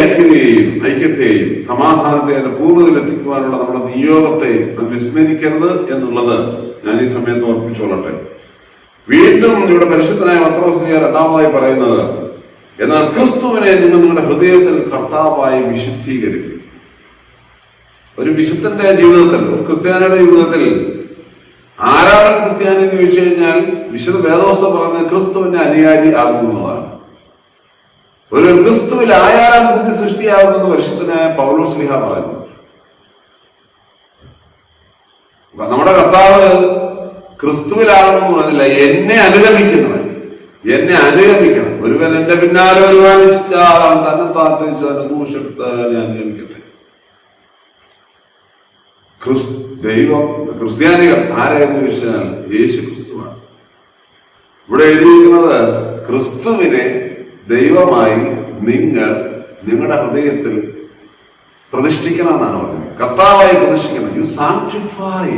ഐക്യത്തെയും സമാധാനത്തെ അതിന്റെ പൂർണ്ണതയിൽ എത്തിക്കുവാനുള്ള നമ്മുടെ നിയോഗത്തെ നാം വിസ്മരിക്കരുത് എന്നുള്ളത് ഞാൻ ഈ സമയത്ത് ഓർപ്പിച്ചോളട്ടെ. വീണ്ടും ഇവിടെ പരിശുദ്ധനായ പത്രോസ് രണ്ടാമതായി പറയുന്നത്, എന്നാൽ ക്രിസ്തുവിനെ നിങ്ങൾ നിങ്ങളുടെ ഹൃദയത്തിൽ കർത്താവായി വിശുദ്ധീകരിക്കും. ഒരു വിശുദ്ധന്റെ ജീവിതത്തിൽ, ഒരു ക്രിസ്ത്യാനിയുടെ ജീവിതത്തിൽ ആരാണ് ക്രിസ്ത്യാനി എന്ന് ചോദിച്ചു കഴിഞ്ഞാൽ വിശുദ്ധ വേദോസ്തം പറയുന്നത് ക്രിസ്തുവിന്റെ അനുയായി ആകുന്നതാണ്. ഒരു ക്രിസ്തുവിൽ ആയാലും പുതിയ സൃഷ്ടിയാകുമെന്ന് പരിശുദ്ധനായ പൗലോസ് ശ്ലീഹ പറയുന്നു. നമ്മുടെ കർത്താവ് ക്രിസ്തുവിലാകണമെന്ന് പറഞ്ഞില്ല, എന്നെ അനുഗമിക്കുന്നവൻ, എന്നെ അനുഗമിക്കണം. ഒരുവൻ എന്റെ പിന്നാലെ വരുവാൻ ഇച്ഛിച്ചാൽ തന്നെ താഴ്ത്തിച്ച് തന്നെ ക്രൂശെടുത്ത് ഞാൻ അനുഗമിക്കട്ടെ. ദൈവം ക്രിസ്ത്യാനികൾ ആരെന്ന് ചോദിച്ചാൽ യേശു ക്രിസ്തുവാണ്. ഇവിടെ എഴുതിയിരിക്കുന്നത് ക്രിസ്തുവിനെ ദൈവമായി നിങ്ങൾ നിങ്ങളുടെ ഹൃദയത്തിൽ പ്രതിഷ്ഠിക്കണം എന്നാണ് പറയുന്നത്. കർത്താവായി പ്രതിഷ്ഠിക്കണം. You sanctify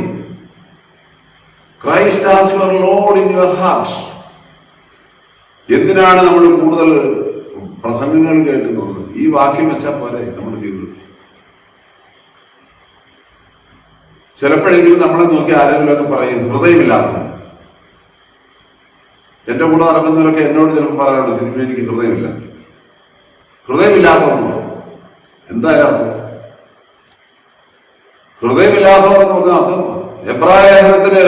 Christ as your Lord in your heart. എന്തിനാണ് നമ്മൾ കൂടുതൽ പ്രസംഗങ്ങൾ കേൾക്കുന്നത്? ഈ വാക്യം വെച്ചാൽ പോലെ നമ്മുടെ ജീവിതത്തിൽ ചിലപ്പോഴെങ്കിലും നമ്മളെ നോക്കി ആരെങ്കിലുമൊക്കെ പറയും ഹൃദയമില്ലാത്ത. എന്റെ കൂടെ നടക്കുന്നവരൊക്കെ എന്നോട് ചിലപ്പോൾ പറയാറുണ്ട്, തിരുമ്പി എനിക്ക് ഹൃദയമില്ല. ഹൃദയമില്ലാത്തവെന്ന് എന്തായാലും അർത്ഥം? ഹൃദയമില്ലാത്തവരെന്ന് പറഞ്ഞ അർത്ഥം എബ്രായ ലേഖനത്തില്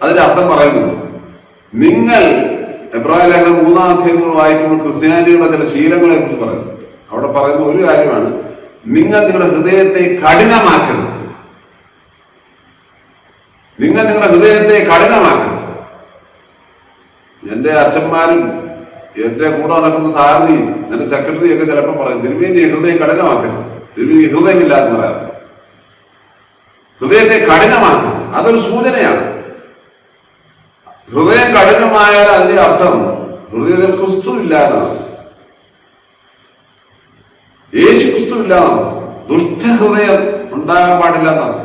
അതിന്റെ അർത്ഥം പറയുന്നുണ്ട്. നിങ്ങൾ എബ്രായ ലേഖനം 3-ാം അധ്യായം വായിക്കുമ്പോൾ ക്രിസ്ത്യാനികളുടെ ചില ശീലങ്ങളെ കുറിച്ച് പറയുന്നു. അവിടെ പറയുന്ന ഒരു കാര്യമാണ്, നിങ്ങൾ നിങ്ങളുടെ ഹൃദയത്തെ കഠിനമാക്കരുത്. നിങ്ങൾ നിങ്ങളുടെ ഹൃദയത്തെ കഠിനമാക്കരുത്. എന്റെ അച്ഛന്മാരും എന്റെ കൂടെ നടക്കുന്ന സാരഥിയും എന്റെ സെക്രട്ടറിയൊക്കെ ചിലപ്പോൾ പറയും, തിരുമേനി ഹൃദയം കഠിനമാക്കരുത്, തിരുമേനി ഹൃദയമില്ലാന്ന് പറയാം. ഹൃദയത്തെ കഠിനമാക്കരുത്, അതൊരു സൂചനയാണ്. ഹൃദയം കഠിനമായാൽ അതിന്റെ അർത്ഥം ഹൃദയത്തിൽ ക്രിസ്തു ഇല്ല എന്നാണ്, യേശു ക്രിസ്തു ഇല്ല എന്നാണ്, ദുഷ്ടഹൃദയം ഉണ്ടാകാൻ പാടില്ല എന്നാണ്.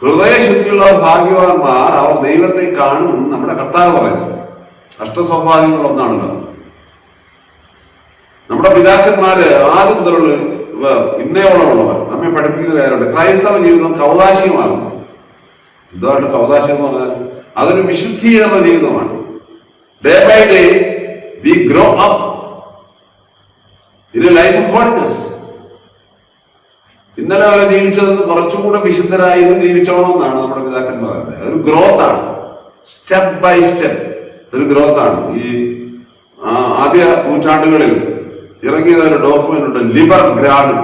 ഹൃദയശുദ്ധിയുള്ളവർ ഭാഗ്യവാന്മാർ, അവർ ദൈവത്തെ കാണും നമ്മുടെ കർത്താവ് പറയുന്നു. അഷ്ടസ്വഭാവങ്ങളൊന്നാണല്ലോ. നമ്മുടെ പിതാക്കന്മാര് ആദ്യം മുതലുള്ള ഇന്നയോളമുള്ളവർ നമ്മെ പഠിപ്പിക്കുന്ന കാര്യമുണ്ട്. ക്രൈസ്തവ ജീവിതം കൗതാശികമാണ്. എന്താണ് കൗതാശികം എന്ന് പറഞ്ഞാൽ? അതൊരു വിശുദ്ധീകരണ ജീവിതമാണ്. Day by day we grow up in a life of holiness. ഇന്നലെ വരെ ജീവിച്ചതെന്ന് കുറച്ചുകൂടെ വിശുദ്ധരായി ഇന്ന് ജീവിച്ചോണമെന്നാണ് നമ്മുടെ പിതാക്കന്മാർ പറയുന്നത്. ഒരു ഗ്രോത്ത് ആണ്, സ്റ്റെപ്പ് ബൈ സ്റ്റെപ്പ് ഒരു ഗ്രോത്ത് ആണ്. ഈ ആദ്യ നൂറ്റാണ്ടുകളിൽ ഇറങ്ങിയത് ഒരു ഡോക്യുമെന്റ് ഉണ്ട്, ലിബർ ഗ്രാഡ്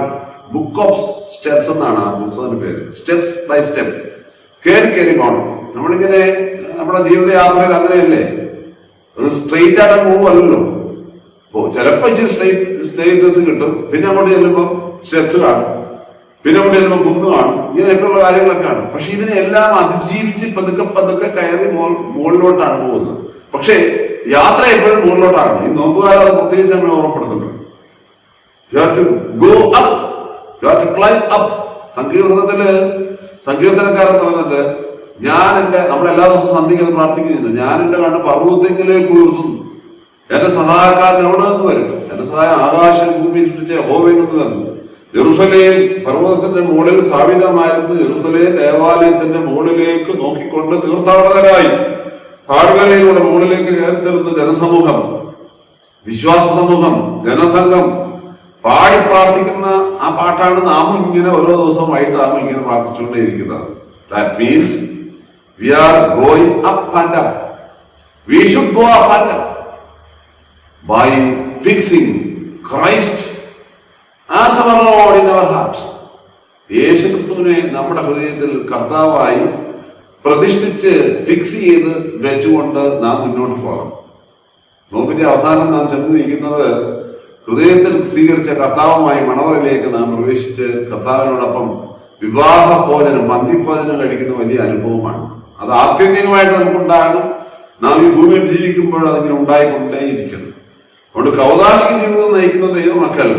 ബുക്ക് ഓഫ് സ്റ്റെപ്സ് എന്നാണ് ആ പുസ്തകത്തിന്റെ പേര്. സ്റ്റെപ്സ് ബൈ സ്റ്റെപ്പ്, കയറി പോകണം. നമ്മളിങ്ങനെ നമ്മുടെ ജീവിതയാത്രയിൽ അങ്ങനെയല്ലേ, അത് സ്ട്രെയിറ്റ് ആയിട്ട് പോവുമല്ലോ. ചിലപ്പോ ഇച്ചിരി സ്ട്രെയിറ്റ്നെസ് കിട്ടും, പിന്നെ അങ്ങോട്ട് ചെല്ലുമ്പോൾ സ്റ്റെപ്സ് കാണും, പിന്നെ അങ്ങോട്ട് ചെല്ലുമ്പോൾ കുന്നു കാണും, ഇങ്ങനെയൊക്കെയുള്ള കാര്യങ്ങളൊക്കെ ആണ്. പക്ഷെ ഇതിനെല്ലാം അതിജീവിച്ച് പതുക്കെ പതുക്കെ കയറി മുകളിലോട്ടാണ് പോകുന്നത്. പക്ഷേ യാത്ര എപ്പോഴും മുകളിലോട്ടാണ്. ഈ നോമ്പുകാലം അത് പ്രത്യേകിച്ച് നമ്മൾ ഓർമ്മപ്പെടുത്തുന്നുണ്ട്. You have to go up, you have to climb up. സങ്കീർത്തനക്കാരൻ പറയുന്നുണ്ട്, നമ്മളെല്ലാ ദിവസവും സന്ധിക്ക് അത് പ്രാർത്ഥിക്കുന്നില്ല, ഞാൻ എന്റെ കണ്ട് പർവ്വതത്തിലേക്ക് ഉയർത്തുന്നു, എന്റെ സഹായക്കാരൻ എവിടെ നിന്ന് വരും? എന്റെ സഹായം ആകാശം ഭൂമി സൃഷ്ടിച്ച യഹോവയിൽ നിന്ന് വരുന്നു. യെരൂശലേം പർവ്വതത്തിന്റെ മുകളിൽ സ്ഥാപിതമായിരുന്നു. യെരൂശലേം ദേവാലയത്തിന്റെ മുകളിലേക്ക് നോക്കിക്കൊണ്ട് തീർത്ഥാടകരായി താഴ്വരയിലൂടെ മുകളിലേക്ക് കയറിത്തരുന്ന ജനസമൂഹം, വിശ്വാസ സമൂഹം, ജനസംഘം പാടി പ്രാർത്ഥിക്കുന്ന ആ പാട്ടാണ് നാം ഇങ്ങനെ ഓരോ ദിവസവും വൈകിട്ടാകും ഇങ്ങനെ പ്രാർത്ഥിച്ചുകൊണ്ടേയിരിക്കുന്നത്. That means we are going up and up. We should go up and up by fixing Christ as our Lord in our heart. യേശു ക്രിസ്തുവിനെ നമ്മുടെ ഹൃദയത്തിൽ കർത്താവായി പ്രതിഷ്ഠിച്ച് ഫിക്സ് ചെയ്ത് വെച്ചുകൊണ്ട് നാം മുന്നോട്ട് പോകണം. നോമ്പിന്റെ അവസാനം നാം ചെന്ന് നിൽക്കുന്നത് ഹൃദയത്തിൽ സ്വീകരിച്ച കർത്താവുമായി മണവറിലേക്ക് നാം പ്രവേശിച്ച് കർത്താവിനോടൊപ്പം വിവാഹ ഭോജനം, പന്തിഭോജനം കഴിക്കുന്ന വലിയ അനുഭവമാണ്. അത് ആത്യന്തികമായിട്ട് നമുക്കുണ്ടാകണം. നാം ഈ ഭൂമിയിൽ ജീവിക്കുമ്പോൾ അതിങ്ങനെ ഉണ്ടായിക്കൊണ്ടേയിരിക്കണം. അതുകൊണ്ട് കൗതാശിക ജീവിതം നയിക്കുന്ന ദൈവമക്കൾ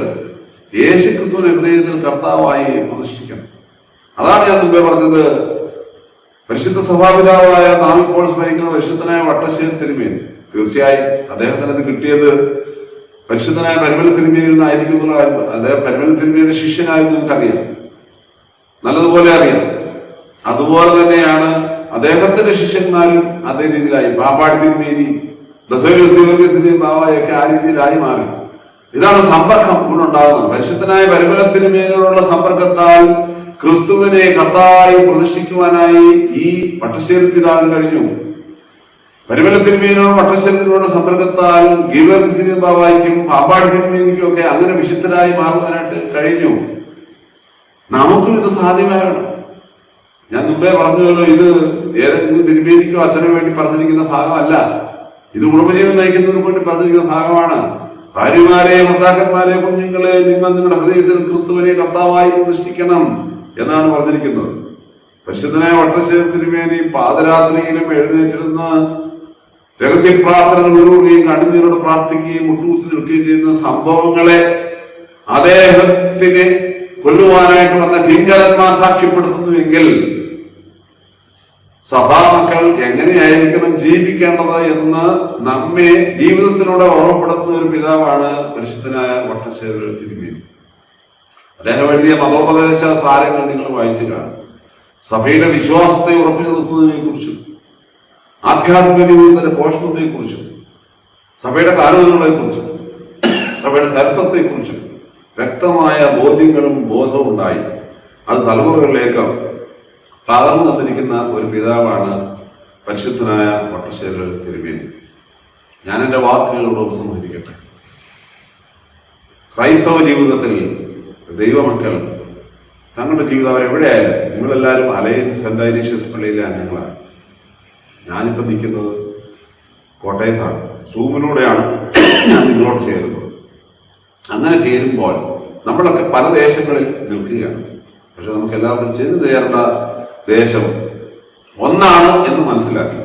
യേശു ക്രിസ്തുവിനെ ഹൃദയത്തിൽ കർത്താവായി പ്രതിഷ്ഠിക്കണം. അതാണ് ഞാൻ മുമ്പേ പറഞ്ഞത്. പരിശുദ്ധ സഭാപിതാവായ നാം ഇപ്പോൾ സ്മരിക്കുന്ന പരിശുദ്ധനായ വട്ടശ്ശേരി തിരുമേനി, തീർച്ചയായും അദ്ദേഹത്തിന് അത് കിട്ടിയത് പരിശുദ്ധനായ പരിമല തിരുമേനിയിൽ നിന്നായിരിക്കും എന്നുള്ള കാര്യം. അദ്ദേഹം പരിമല തിരുമേനിയുടെ ശിഷ്യനായിരുന്നു നമുക്കറിയാം, നല്ലതുപോലെ അറിയാം. അതുപോലെ തന്നെയാണ് അദ്ദേഹത്തിന്റെ ശിഷ്യന്മാരും അതേ രീതിയിലായി. പാമ്പാടി തിരുമേനി, ബസേലിയോസ് ഗീവർഗീസിന്റെയും ബാവായൊക്കെ ആ രീതിയിലായി മാറി. ഇതാണ് സമ്പർക്കം കൊണ്ടുണ്ടാകുന്നത്. പരിശുദ്ധനായ പരിമല തിരുമേനിയോടുള്ള സമ്പർക്കത്താൽ ക്രിസ്തുവിനെ കർത്താവായി പ്രതിഷ്ഠിക്കുവാനായി ഈ വട്ടശ്ശേരി പിതാവിന് കഴിഞ്ഞു. പരിമല തിരുമേനിയോടും വട്ടശ്ശേരിയോടുള്ള സമ്പർക്കത്താൽ ഗീവർഗീസിന്റെയും ബാവായിക്കും പാമ്പാടി തിരുമേനിക്കും ഒക്കെ അങ്ങനെ വിശുദ്ധരായി മാറുവാനായിട്ട് കഴിഞ്ഞു. നമുക്കും ഇത് സാധ്യമാകണം. ഞാൻ മുമ്പേ പറഞ്ഞല്ലോ, ഇത് ഏതെങ്കിലും തിരുമേനിക്കോ അച്ഛനോ വേണ്ടി പറഞ്ഞിരിക്കുന്ന ഭാഗമല്ല. ഇത് കുടുംബജീവൻ നയിക്കുന്നതിന് വേണ്ടി പറഞ്ഞിരിക്കുന്ന ഭാഗമാണ്. ഭാര്യമാരെ, ഭർത്താക്കന്മാരെ, കുഞ്ഞുങ്ങളെ, നിങ്ങൾ നിങ്ങളുടെ ഹൃദയത്തിൽ ക്രിസ്തുവിനെ കർത്താവായി പ്രതിഷ്ഠിക്കണം എന്നാണ് പറഞ്ഞിരിക്കുന്നത്. പരിശുദ്ധനായ വട്ടശ്ശേരി തിരുമേനി പാദരാത്രിയിലും എഴുന്നേറ്റിരുന്ന് രഹസ്യ പ്രാർത്ഥനകൾ ഉരുവുകയും കണ്ണുനീരോട് പ്രാർത്ഥിക്കുകയും മുട്ടുകുത്തി നിൽക്കുകയും ചെയ്യുന്ന സംഭവങ്ങളെ അദ്ദേഹത്തിനെ കൊല്ലുവാനായിട്ട് വന്ന കിങ്കരന്മാർ സാക്ഷ്യപ്പെടുത്തുന്നുവെങ്കിൽ സഭാമക്കൾ എങ്ങനെയായിരിക്കണം ജീവിക്കേണ്ടത് എന്ന് നമ്മെ ജീവിതത്തിലൂടെ ഓർമ്മപ്പെടുത്തുന്ന ഒരു പിതാവാണ് പരിശുദ്ധനായ വട്ടശ്ശേരി തിരുമേനി. അദ്ദേഹം എഴുതിയ മതോപദേശ സാരങ്ങൾ നിങ്ങൾ വായിച്ചു കാണും. സഭയുടെ വിശ്വാസത്തെ ഉറപ്പിച്ചു നിർത്തുന്നതിനെ കുറിച്ചും ആധ്യാത്മിക ജീവിതത്തിന്റെ പോഷണത്തെ കുറിച്ചും സഭയുടെ കാരണങ്ങളെ കുറിച്ചും സഭയുടെ ചരിത്രത്തെ കുറിച്ചും വ്യക്തമായ ബോധ്യങ്ങളും ബോധവും ഉണ്ടായി. അത് തലമുറകളിലേക്ക് പകർന്നു തന്നിരിക്കുന്ന ഒരു പിതാവാണ് പരിശുദ്ധനായ വട്ടശ്ശേരി തിരുമേനി. ഞാൻ എൻ്റെ വാക്കുകളോട് ഉപസംഹരിക്കട്ടെ. ക്രൈസ്തവ ജീവിതത്തിൽ ദൈവമക്കൾ തങ്ങളുടെ ജീവിതം അവരെവിടെയായാലും, നിങ്ങളെല്ലാവരും അലയൻ സെന്റ് ഐരീഷ്യസ് പള്ളിയിലെ അംഗങ്ങളാണ്. ഞാനിപ്പോൾ നിൽക്കുന്നത് കോട്ടയത്താണ്. സൂമിലൂടെയാണ് ഞാൻ നിങ്ങളോട് ചേരുന്നത്. അങ്ങനെ ചേരുമ്പോൾ നമ്മളൊക്കെ പല ദേശങ്ങളിൽ നിൽക്കുകയാണ്. പക്ഷെ നമുക്ക് എല്ലാവർക്കും ചെന്ന് ചേരേണ്ട ദേശം ഒന്നാണ് എന്ന് മനസ്സിലാക്കി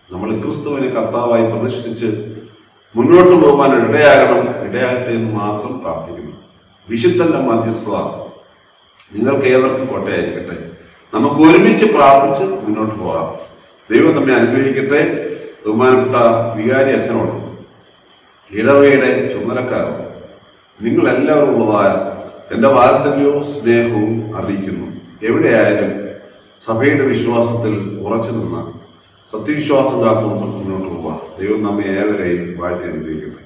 നമ്മൾ ക്രിസ്തുവിനെ കർത്താവായി പ്രതിഷ്ഠിച്ച് മുന്നോട്ട് പോകാൻ ഇടയാകട്ടെ എന്ന് മാത്രം പ്രാർത്ഥിക്കുന്നു. വിശുദ്ധന്റെ മധ്യസ്ഥത നിങ്ങൾക്ക് ഏവർക്കും കോട്ടയായിരിക്കട്ടെ. നമുക്ക് ഒരുമിച്ച് പ്രാർത്ഥിച്ച് മുന്നോട്ട് പോകാം. ദൈവം നമ്മെ അനുഗ്രഹിക്കട്ടെ. ബഹുമാനപ്പെട്ട വികാരി അച്ഛനോട്, ഇടവയുടെ ചുമതലക്കാരോട്, നിങ്ങളെല്ലാവരും ഉള്ളതായ എൻ്റെ വാത്സല്യവും സ്നേഹവും അറിയിക്കുന്നു. എവിടെയായാലും സഭയുടെ വിശ്വാസത്തിൽ ഉറച്ചു നിന്ന് സത്യവിശ്വാസം കാത്തുകൊണ്ട് മുന്നോട്ട് പോവാം. ദൈവം നമ്മെ ഏവരെയും വാഴ്ത്തി അനുഗ്രഹിക്കട്ടെ.